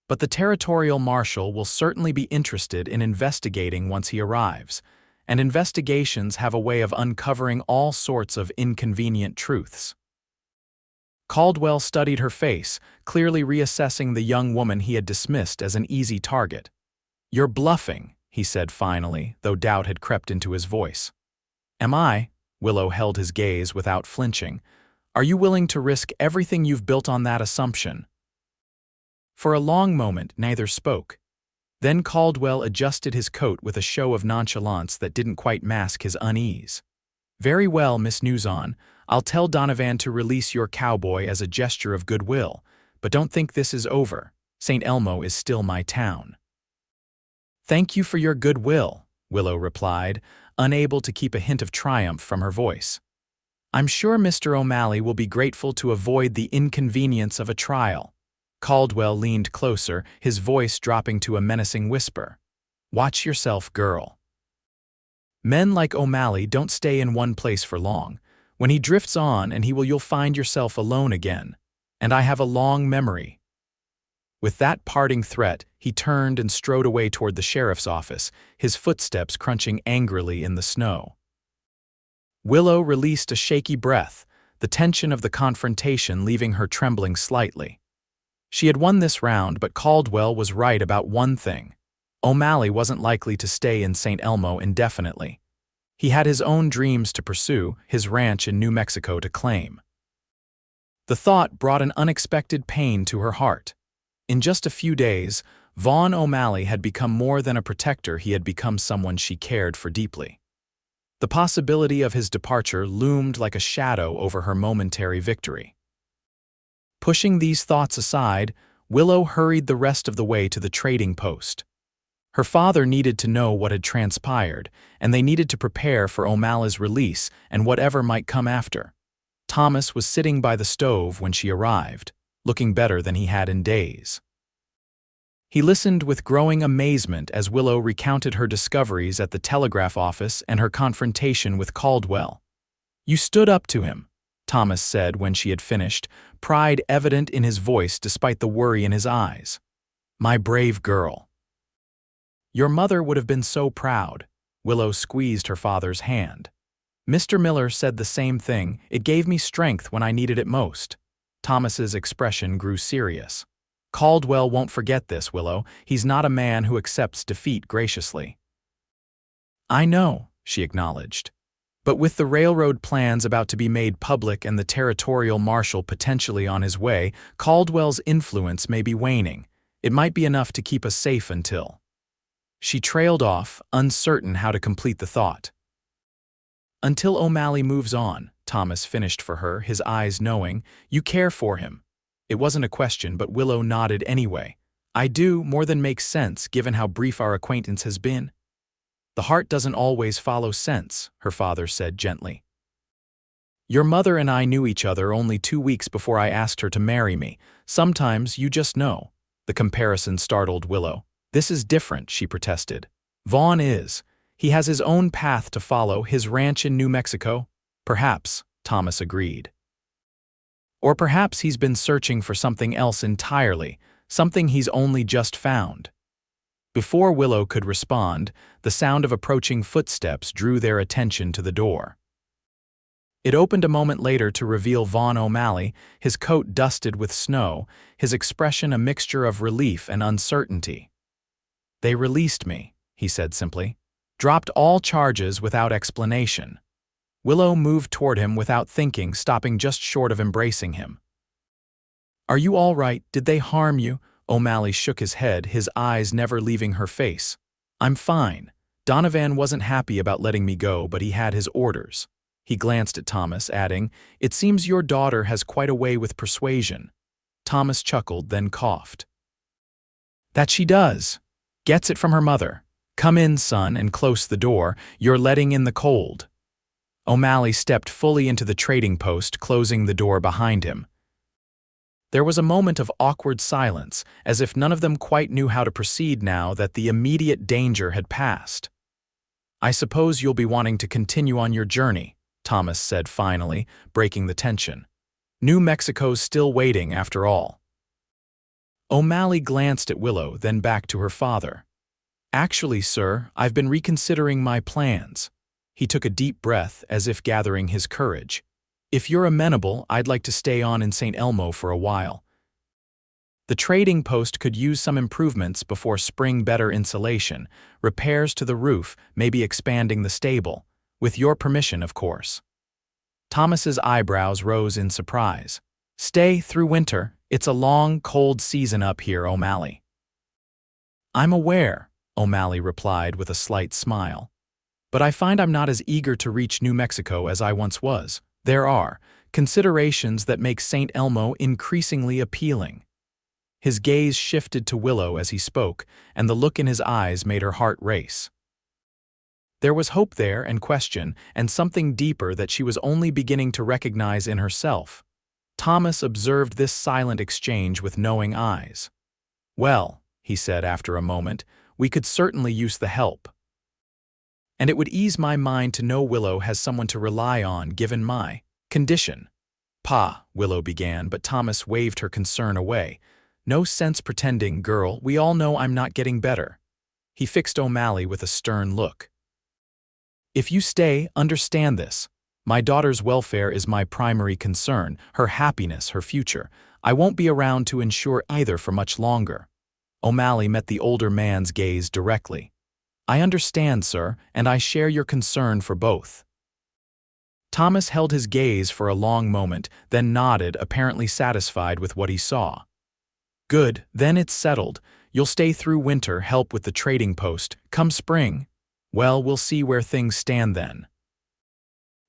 But the territorial marshal will certainly be interested in investigating once he arrives, and investigations have a way of uncovering all sorts of inconvenient truths. Caldwell studied her face, clearly reassessing the young woman he had dismissed as an easy target. "You're bluffing," he said finally, though doubt had crept into his voice. "Am I?" Willow held his gaze without flinching. "Are you willing to risk everything you've built on that assumption?" For a long moment, neither spoke. Then Caldwell adjusted his coat with a show of nonchalance that didn't quite mask his unease. "Very well, Miss Newson. I'll tell Donovan to release your cowboy as a gesture of goodwill, but don't think this is over. St. Elmo is still my town." "Thank you for your goodwill," Willow replied, unable to keep a hint of triumph from her voice. "I'm sure Mr. O'Malley will be grateful to avoid the inconvenience of a trial." Caldwell leaned closer, his voice dropping to a menacing whisper. "Watch yourself, girl. Men like O'Malley don't stay in one place for long. When he drifts on, you'll find yourself alone again. And I have a long memory." With that parting threat, he turned and strode away toward the sheriff's office, his footsteps crunching angrily in the snow. Willow released a shaky breath, the tension of the confrontation leaving her trembling slightly. She had won this round, but Caldwell was right about one thing. O'Malley wasn't likely to stay in St. Elmo indefinitely. He had his own dreams to pursue, his ranch in New Mexico to claim. The thought brought an unexpected pain to her heart. In just a few days, Vaughn O'Malley had become more than a protector, he had become someone she cared for deeply. The possibility of his departure loomed like a shadow over her momentary victory. Pushing these thoughts aside, Willow hurried the rest of the way to the trading post. Her father needed to know what had transpired, and they needed to prepare for O'Malley's release and whatever might come after. Thomas was sitting by the stove when she arrived, looking better than he had in days. He listened with growing amazement as Willow recounted her discoveries at the telegraph office and her confrontation with Caldwell. "You stood up to him," Thomas said when she had finished, pride evident in his voice despite the worry in his eyes. "My brave girl." "Your mother would have been so proud." Willow squeezed her father's hand. "Mr. Miller said the same thing. It gave me strength when I needed it most." Thomas's expression grew serious. "Caldwell won't forget this, Willow. He's not a man who accepts defeat graciously." "I know," she acknowledged. But with the railroad plans about to be made public and the territorial marshal potentially on his way, Caldwell's influence may be waning. It might be enough to keep us safe until... She trailed off, uncertain how to complete the thought. "Until O'Malley moves on," Thomas finished for her, his eyes knowing. "You care for him." It wasn't a question, but Willow nodded anyway. "I do, more than makes sense given how brief our acquaintance has been." "The heart doesn't always follow sense," her father said gently. "Your mother and I knew each other only 2 weeks before I asked her to marry me. Sometimes you just know." The comparison startled Willow. "This is different," she protested. "Vaughn is. He has his own path to follow, his ranch in New Mexico." "Perhaps," Thomas agreed. "Or perhaps he's been searching for something else entirely, something he's only just found." Before Willow could respond, the sound of approaching footsteps drew their attention to the door. It opened a moment later to reveal Vaughn O'Malley, his coat dusted with snow, his expression a mixture of relief and uncertainty. "They released me," he said simply. "Dropped all charges without explanation." Willow moved toward him without thinking, stopping just short of embracing him. "Are you all right? Did they harm you?" O'Malley shook his head, his eyes never leaving her face. "I'm fine. Donovan wasn't happy about letting me go, but he had his orders." He glanced at Thomas, adding, "It seems your daughter has quite a way with persuasion." Thomas chuckled, then coughed. "That she does. Gets it from her mother. Come in, son, and close the door. You're letting in the cold." O'Malley stepped fully into the trading post, closing the door behind him. There was a moment of awkward silence, as if none of them quite knew how to proceed now that the immediate danger had passed. "I suppose you'll be wanting to continue on your journey," Thomas said finally, breaking the tension. New Mexico's still waiting, after all. O'Malley glanced at Willow, then back to her father. Actually, sir, I've been reconsidering my plans. He took a deep breath, as if gathering his courage. If you're amenable, I'd like to stay on in St. Elmo for a while. The trading post could use some improvements before spring, better insulation, repairs to the roof, maybe expanding the stable. With your permission, of course. Thomas's eyebrows rose in surprise. Stay through winter. It's a long, cold season up here, O'Malley. I'm aware, O'Malley replied with a slight smile. But I find I'm not as eager to reach New Mexico as I once was. There are considerations that make St. Elmo increasingly appealing. His gaze shifted to Willow as he spoke, and the look in his eyes made her heart race. There was hope there and question, and something deeper that she was only beginning to recognize in herself. Thomas observed this silent exchange with knowing eyes. Well, he said after a moment, we could certainly use the help. And it would ease my mind to know Willow has someone to rely on given my condition. Pa, Willow began, but Thomas waved her concern away. No sense pretending, girl, we all know I'm not getting better. He fixed O'Malley with a stern look. If you stay, understand this. My daughter's welfare is my primary concern, her happiness, her future. I won't be around to ensure either for much longer. O'Malley met the older man's gaze directly. I understand, sir, and I share your concern for both. Thomas held his gaze for a long moment, then nodded, apparently satisfied with what he saw. Good, then it's settled. You'll stay through winter, help with the trading post. Come spring. Well, we'll see where things stand then.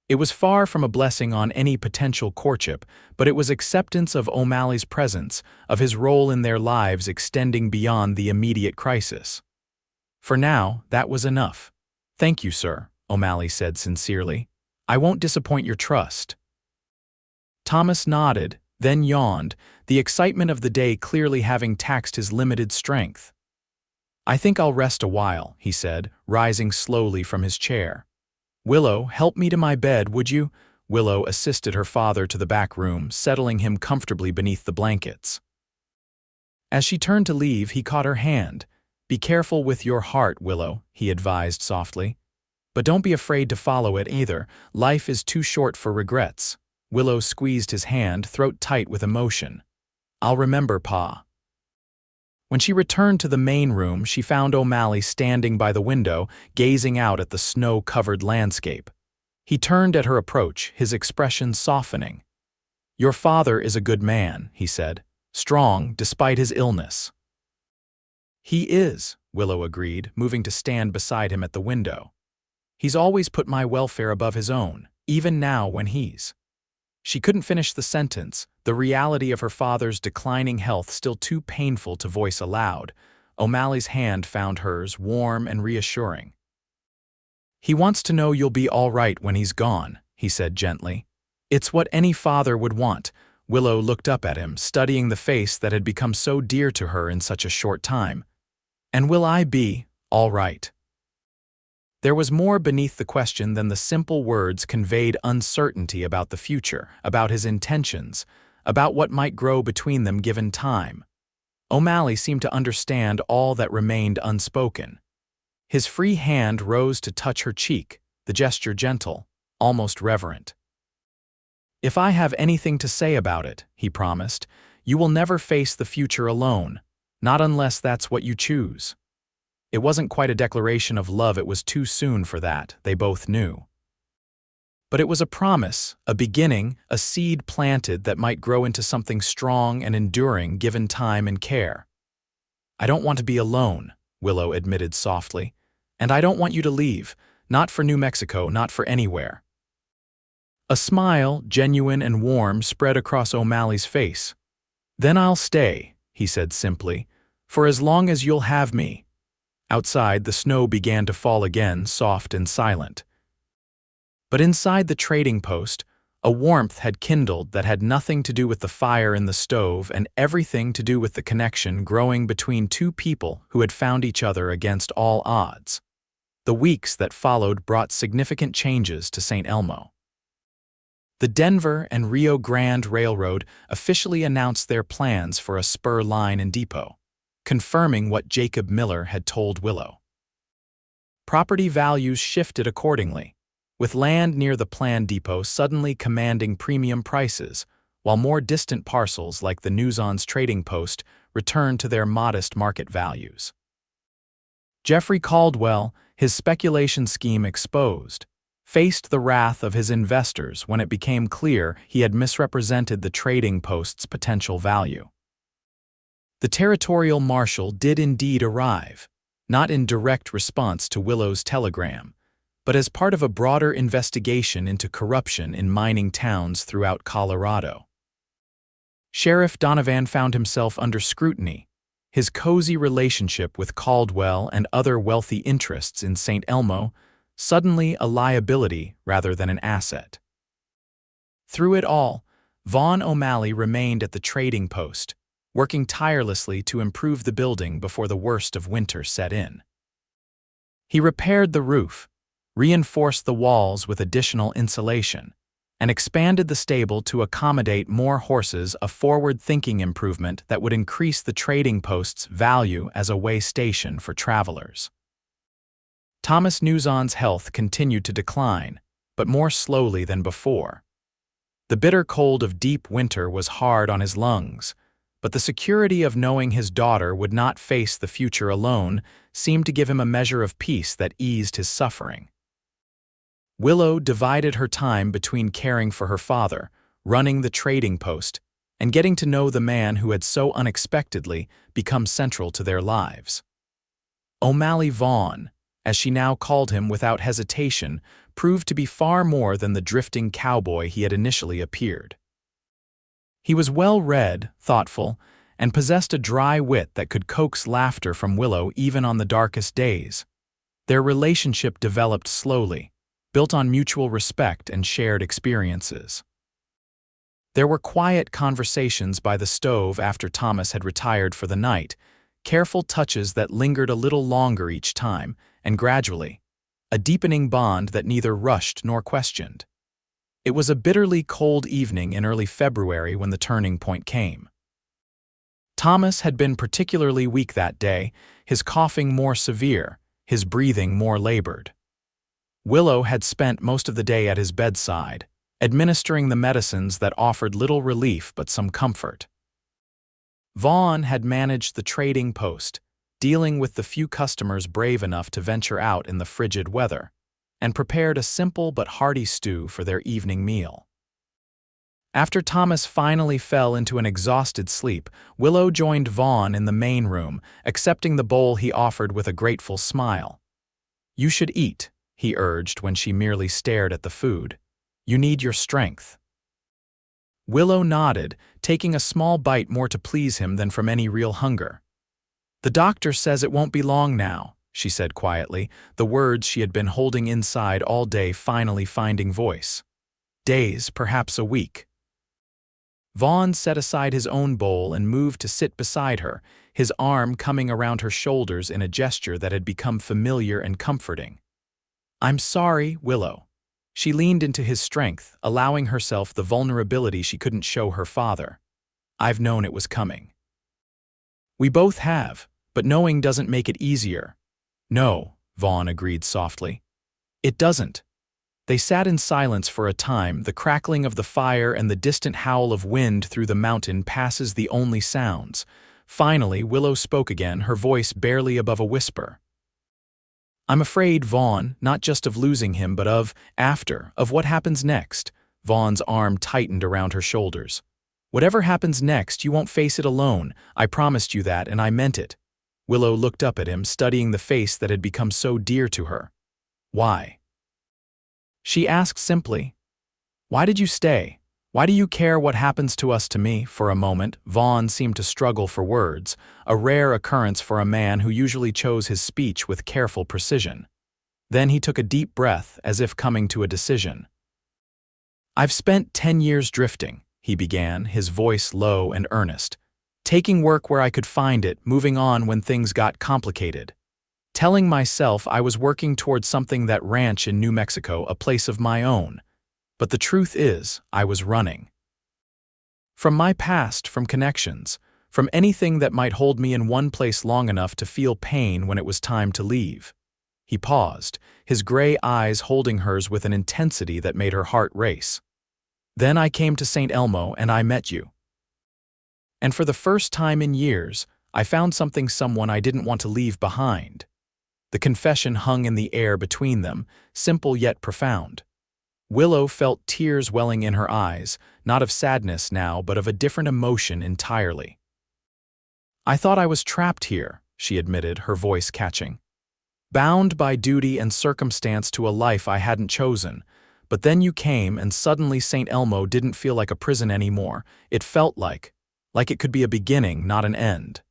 It was far from a blessing on any potential courtship, but it was acceptance of O'Malley's presence, of his role in their lives extending beyond the immediate crisis. For now, that was enough. Thank you, sir, O'Malley said sincerely. I won't disappoint your trust. Thomas nodded, then yawned, the excitement of the day clearly having taxed his limited strength. I think I'll rest a while, he said, rising slowly from his chair. Willow, help me to my bed, would you? Willow assisted her father to the back room, settling him comfortably beneath the blankets. As she turned to leave, he caught her hand. Be careful with your heart, Willow, he advised softly. But don't be afraid to follow it either. Life is too short for regrets. Willow squeezed his hand, throat tight with emotion. I'll remember, Pa. When she returned to the main room, she found O'Malley standing by the window, gazing out at the snow-covered landscape. He turned at her approach, his expression softening. Your father is a good man, he said, strong despite his illness. He is, Willow agreed, moving to stand beside him at the window. He's always put my welfare above his own, even now when he's... She couldn't finish the sentence, the reality of her father's declining health still too painful to voice aloud. O'Malley's hand found hers, warm and reassuring. He wants to know you'll be all right when he's gone, he said gently. It's what any father would want. Willow looked up at him, studying the face that had become so dear to her in such a short time. And will I be all right? There was more beneath the question than the simple words conveyed uncertainty about the future, about his intentions, about what might grow between them given time. O'Malley seemed to understand all that remained unspoken. His free hand rose to touch her cheek, the gesture gentle, almost reverent. If I have anything to say about it, he promised, you will never face the future alone, not unless that's what you choose. It wasn't quite a declaration of love, it was too soon for that, they both knew. But it was a promise, a beginning, a seed planted that might grow into something strong and enduring given time and care. I don't want to be alone, Willow admitted softly, and I don't want you to leave, not for New Mexico, not for anywhere. A smile, genuine and warm, spread across O'Malley's face. Then I'll stay, he said simply, for as long as you'll have me. Outside, the snow began to fall again, soft and silent. But inside the trading post, a warmth had kindled that had nothing to do with the fire in the stove and everything to do with the connection growing between two people who had found each other against all odds. The weeks that followed brought significant changes to St. Elmo. The Denver and Rio Grande Railroad officially announced their plans for a spur line and depot, confirming what Jacob Miller had told Willow. Property values shifted accordingly, with land near the planned depot suddenly commanding premium prices, while more distant parcels like the Newson's trading post returned to their modest market values. Jeffrey Caldwell, his speculation scheme exposed, faced the wrath of his investors when it became clear he had misrepresented the trading post's potential value. The territorial marshal did indeed arrive, not in direct response to Willow's telegram, but as part of a broader investigation into corruption in mining towns throughout Colorado. Sheriff Donovan found himself under scrutiny, his cozy relationship with Caldwell and other wealthy interests in St. Elmo suddenly a liability rather than an asset. Through it all, Vaughn O'Malley remained at the trading post, working tirelessly to improve the building before the worst of winter set in. He repaired the roof, reinforced the walls with additional insulation, and expanded the stable to accommodate more horses, a forward-thinking improvement that would increase the trading post's value as a way station for travelers. Thomas Newson's health continued to decline, but more slowly than before. The bitter cold of deep winter was hard on his lungs, but the security of knowing his daughter would not face the future alone seemed to give him a measure of peace that eased his suffering. Willow divided her time between caring for her father, running the trading post, and getting to know the man who had so unexpectedly become central to their lives. O'Malley Vaughn, as she now called him without hesitation, proved to be far more than the drifting cowboy he had initially appeared. He was well-read, thoughtful, and possessed a dry wit that could coax laughter from Willow even on the darkest days. Their relationship developed slowly, built on mutual respect and shared experiences. There were quiet conversations by the stove after Thomas had retired for the night, careful touches that lingered a little longer each time, and gradually, a deepening bond that neither rushed nor questioned. It was a bitterly cold evening in early February when the turning point came. Thomas had been particularly weak that day, his coughing more severe, his breathing more labored. Willow had spent most of the day at his bedside, administering the medicines that offered little relief but some comfort. Vaughn had managed the trading post, dealing with the few customers brave enough to venture out in the frigid weather, and prepared a simple but hearty stew for their evening meal. After Thomas finally fell into an exhausted sleep, Willow joined Vaughn in the main room, accepting the bowl he offered with a grateful smile. "You should eat," he urged when she merely stared at the food. "You need your strength." Willow nodded, taking a small bite more to please him than from any real hunger. "The doctor says it won't be long now," she said quietly, the words she had been holding inside all day finally finding voice. "Days, perhaps a week." Vaughn set aside his own bowl and moved to sit beside her, his arm coming around her shoulders in a gesture that had become familiar and comforting. "I'm sorry, Willow." She leaned into his strength, allowing herself the vulnerability she couldn't show her father. "I've known it was coming." "We both have, but knowing doesn't make it easier." "No," Vaughn agreed softly. "It doesn't." They sat in silence for a time, the crackling of the fire and the distant howl of wind through the mountain passes the only sounds. Finally, Willow spoke again, her voice barely above a whisper. "I'm afraid, Vaughn, not just of losing him, but of what happens next." Vaughn's arm tightened around her shoulders. "Whatever happens next, you won't face it alone. I promised you that, and I meant it." Willow looked up at him, studying the face that had become so dear to her. "Why?" She asked simply. "Why did you stay? Why do you care what happens to us to me?" For a moment, Vaughn seemed to struggle for words, a rare occurrence for a man who usually chose his speech with careful precision. Then he took a deep breath, as if coming to a decision. "I've spent 10 years drifting," he began, his voice low and earnest. "Taking work where I could find it, moving on when things got complicated. Telling myself I was working towards something, that ranch in New Mexico, a place of my own. But the truth is, I was running. From my past, from connections, from anything that might hold me in one place long enough to feel pain when it was time to leave. He paused, his gray eyes holding hers with an intensity that made her heart race. Then I came to St. Elmo and I met you. And for the first time in years, I found someone I didn't want to leave behind. The confession hung in the air between them, simple yet profound. Willow felt tears welling in her eyes, not of sadness now, but of a different emotion entirely. I thought I was trapped here, she admitted, her voice catching. Bound by duty and circumstance to a life I hadn't chosen. But then you came and suddenly St. Elmo didn't feel like a prison anymore. It felt like it could be a beginning, not an end.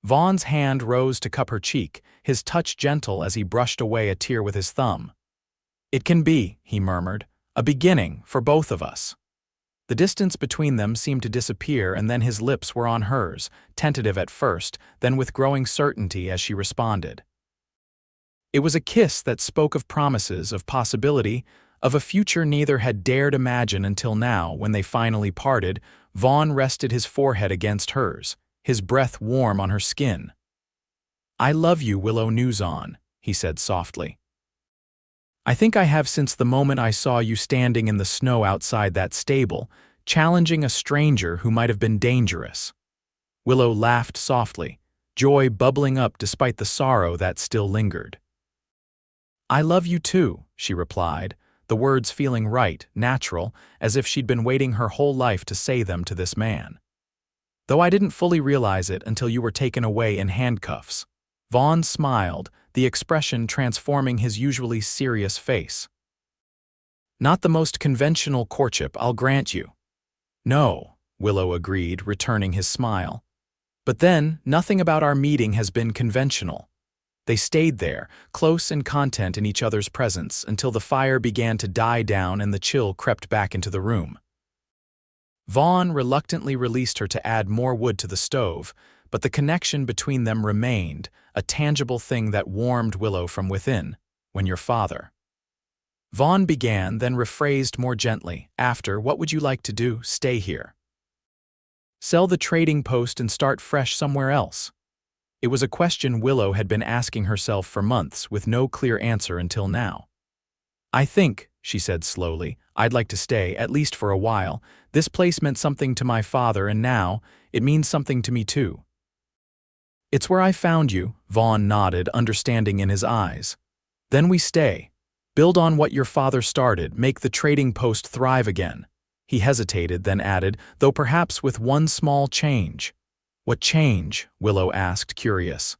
Vaughn's hand rose to cup her cheek, his touch gentle as he brushed away a tear with his thumb. It can be, he murmured, a beginning for both of us. The distance between them seemed to disappear, and then his lips were on hers, tentative at first, then with growing certainty as she responded. It was a kiss that spoke of promises, of possibility, of a future neither had dared imagine until now. When they finally parted, Vaughn rested his forehead against hers, his breath warm on her skin. I love you, Willow Newson, he said softly. I think I have since the moment I saw you standing in the snow outside that stable, challenging a stranger who might have been dangerous. Willow laughed softly, joy bubbling up despite the sorrow that still lingered. I love you too, she replied, the words feeling right, natural, as if she'd been waiting her whole life to say them to this man. Though I didn't fully realize it until you were taken away in handcuffs. Vaughn smiled, the expression transforming his usually serious face. Not the most conventional courtship, I'll grant you. No, Willow agreed, returning his smile. But then, nothing about our meeting has been conventional. They stayed there, close in content in each other's presence, until the fire began to die down and the chill crept back into the room. Vaughn reluctantly released her to add more wood to the stove, but the connection between them remained, a tangible thing that warmed Willow from within. When your father. Vaughn began, then rephrased more gently. After, what would you like to do? Stay here. Sell the trading post and start fresh somewhere else. It was a question Willow had been asking herself for months, with no clear answer until now. I think, she said slowly, I'd like to stay, at least for a while. This place meant something to my father, and now, it means something to me too. It's where I found you, Vaughn nodded, understanding in his eyes. Then we stay. Build on what your father started, make the trading post thrive again. He hesitated, then added, though perhaps with one small change. What change? Willow asked, curious.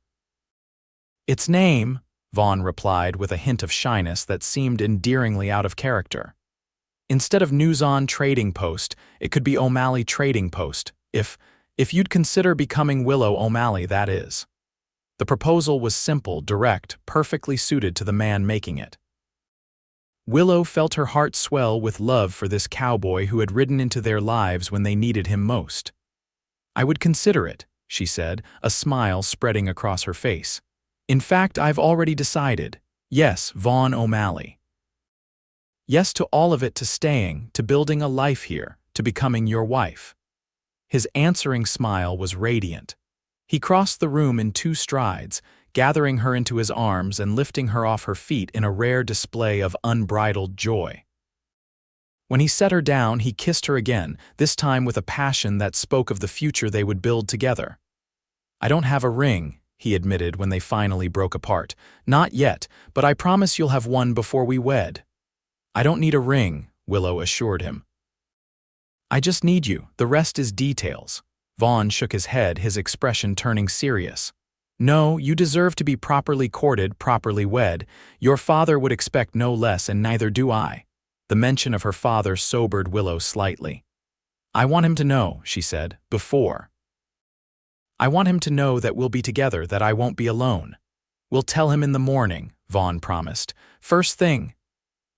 Its name, Vaughn replied with a hint of shyness that seemed endearingly out of character. Instead of Newson Trading Post, it could be O'Malley Trading Post, if you'd consider becoming Willow O'Malley, that is. The proposal was simple, direct, perfectly suited to the man making it. Willow felt her heart swell with love for this cowboy who had ridden into their lives when they needed him most. I would consider it, she said, a smile spreading across her face. In fact, I've already decided. Yes, Vaughn O'Malley. Yes to all of it, to staying, to building a life here, to becoming your wife. His answering smile was radiant. He crossed the room in 2 strides, gathering her into his arms and lifting her off her feet in a rare display of unbridled joy. When he set her down, he kissed her again, this time with a passion that spoke of the future they would build together. I don't have a ring, he admitted when they finally broke apart. Not yet, but I promise you'll have one before we wed. I don't need a ring, Willow assured him. I just need you, the rest is details. Vaughn shook his head, his expression turning serious. No, you deserve to be properly courted, properly wed. Your father would expect no less, and neither do I. The mention of her father sobered Willow slightly. I want him to know, she said, before. I want him to know that we'll be together, that I won't be alone. We'll tell him in the morning, Vaughn promised. First thing.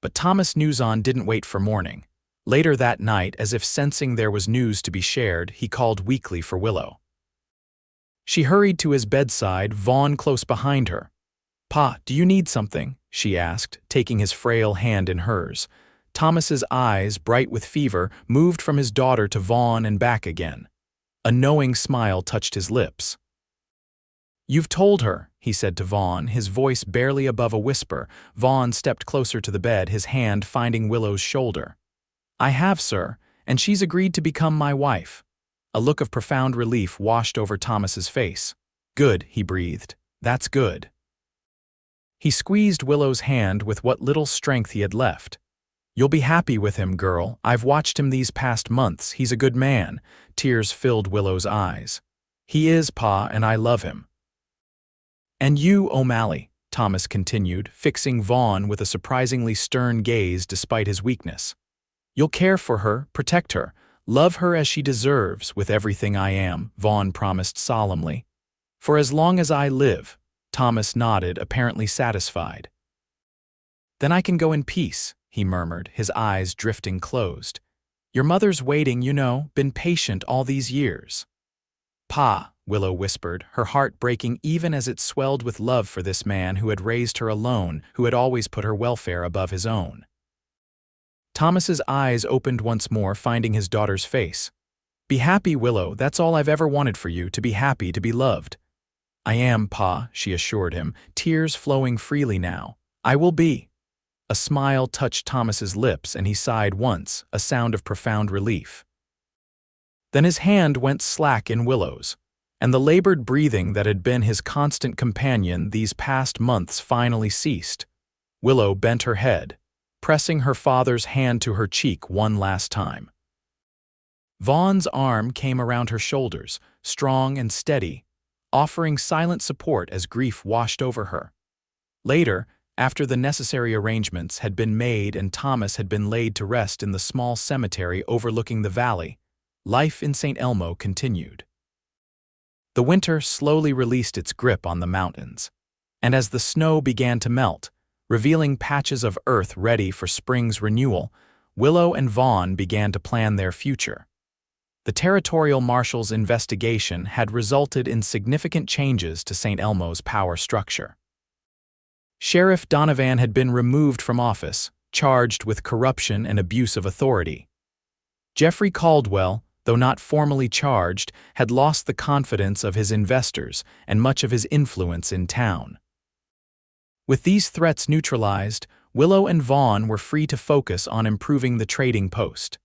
But Thomas Newson didn't wait for morning. Later that night, as if sensing there was news to be shared, he called weakly for Willow. She hurried to his bedside, Vaughn close behind her. Pa, do you need something? She asked, taking his frail hand in hers. Thomas's eyes, bright with fever, moved from his daughter to Vaughn and back again. A knowing smile touched his lips. "You've told her," he said to Vaughn, his voice barely above a whisper. Vaughn stepped closer to the bed, his hand finding Willow's shoulder. "I have, sir, and she's agreed to become my wife." A look of profound relief washed over Thomas's face. "Good," he breathed. "That's good." He squeezed Willow's hand with what little strength he had left. "You'll be happy with him, girl. I've watched him these past months. He's a good man." Tears filled Willow's eyes. "He is, Pa, and I love him." "And you, O'Malley," Thomas continued, fixing Vaughn with a surprisingly stern gaze despite his weakness. "You'll care for her, protect her, love her as she deserves with everything I am," Vaughn promised solemnly. "For as long as I live," Thomas nodded, apparently satisfied. "Then I can go in peace," he murmured, his eyes drifting closed. "Your mother's waiting, you know, been patient all these years." "Pa," Willow whispered, her heart breaking even as it swelled with love for this man who had raised her alone, who had always put her welfare above his own. Thomas's eyes opened once more, finding his daughter's face. "Be happy, Willow, that's all I've ever wanted for you, to be happy, to be loved." "I am, Pa," she assured him, tears flowing freely now. "I will be." A smile touched Thomas's lips and he sighed once, a sound of profound relief. Then his hand went slack in Willow's, and the labored breathing that had been his constant companion these past months finally ceased. Willow bent her head, pressing her father's hand to her cheek one last time. Vaughn's arm came around her shoulders, strong and steady, offering silent support as grief washed over her. Later, after the necessary arrangements had been made and Thomas had been laid to rest in the small cemetery overlooking the valley, life in St. Elmo continued. The winter slowly released its grip on the mountains, and as the snow began to melt, revealing patches of earth ready for spring's renewal, Willow and Vaughn began to plan their future. The territorial marshal's investigation had resulted in significant changes to St. Elmo's power structure. Sheriff Donovan had been removed from office, charged with corruption and abuse of authority. Jeffrey Caldwell, though not formally charged, had lost the confidence of his investors and much of his influence in town. With these threats neutralized, Willow and Vaughn were free to focus on improving the trading post.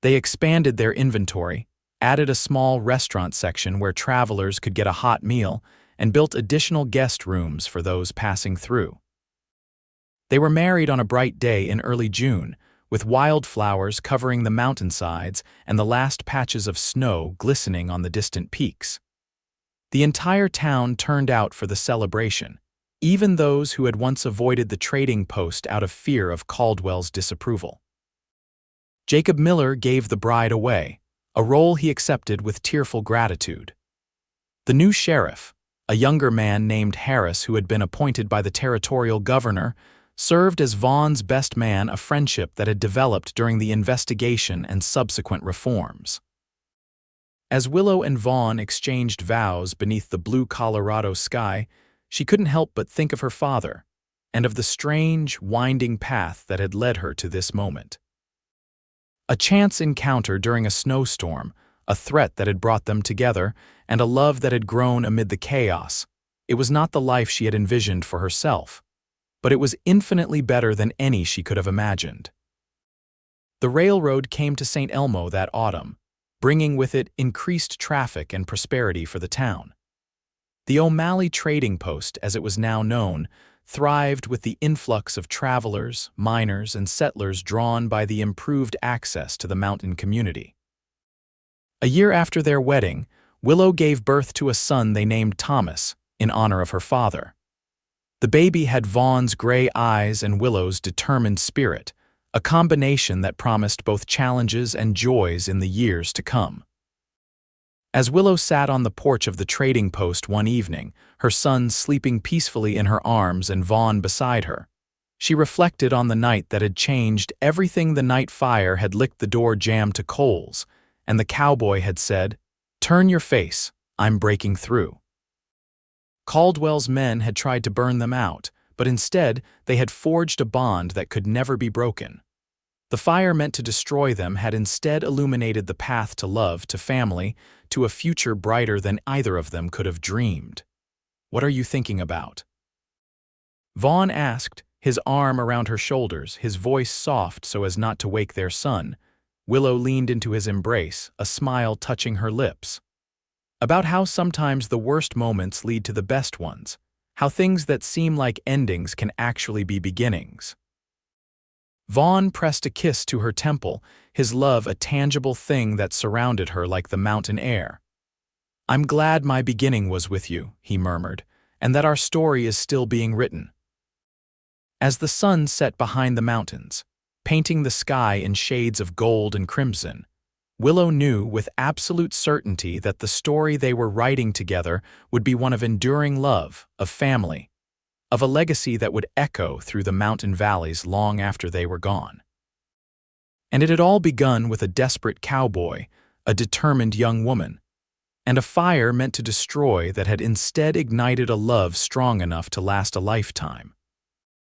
They expanded their inventory, added a small restaurant section where travelers could get a hot meal, and built additional guest rooms for those passing through. They were married on a bright day in early June, with wildflowers covering the mountainsides and the last patches of snow glistening on the distant peaks. The entire town turned out for the celebration, even those who had once avoided the trading post out of fear of Caldwell's disapproval. Jacob Miller gave the bride away, a role he accepted with tearful gratitude. The new sheriff, a younger man named Harris who had been appointed by the territorial governor, served as Vaughn's best man, a friendship that had developed during the investigation and subsequent reforms. As Willow and Vaughn exchanged vows beneath the blue Colorado sky, she couldn't help but think of her father, and of the strange, winding path that had led her to this moment. A chance encounter during a snowstorm, a threat that had brought them together, and a love that had grown amid the chaos. It was not the life she had envisioned for herself, but it was infinitely better than any she could have imagined. The railroad came to St. Elmo that autumn, bringing with it increased traffic and prosperity for the town. The O'Malley Trading Post, as it was now known, thrived with the influx of travelers, miners, and settlers drawn by the improved access to the mountain community. A year after their wedding, Willow gave birth to a son they named Thomas, in honor of her father. The baby had Vaughn's gray eyes and Willow's determined spirit, a combination that promised both challenges and joys in the years to come. As Willow sat on the porch of the trading post one evening, her son sleeping peacefully in her arms and Vaughn beside her, she reflected on the night that had changed everything. The night fire had licked the door jamb to coals, and the cowboy had said, "Turn your face, I'm breaking through." Caldwell's men had tried to burn them out, but instead they had forged a bond that could never be broken. The fire meant to destroy them had instead illuminated the path to love, to family, to a future brighter than either of them could have dreamed. "What are you thinking about?" Vaughn asked, his arm around her shoulders, his voice soft so as not to wake their son. Willow leaned into his embrace, a smile touching her lips. "About how sometimes the worst moments lead to the best ones, how things that seem like endings can actually be beginnings." Vaughn pressed a kiss to her temple, his love a tangible thing that surrounded her like the mountain air. "I'm glad my beginning was with you," he murmured, "and that our story is still being written." As the sun set behind the mountains, painting the sky in shades of gold and crimson, Willow knew with absolute certainty that the story they were writing together would be one of enduring love, of family, of a legacy that would echo through the mountain valleys long after they were gone. And it had all begun with a desperate cowboy, a determined young woman, and a fire meant to destroy that had instead ignited a love strong enough to last a lifetime.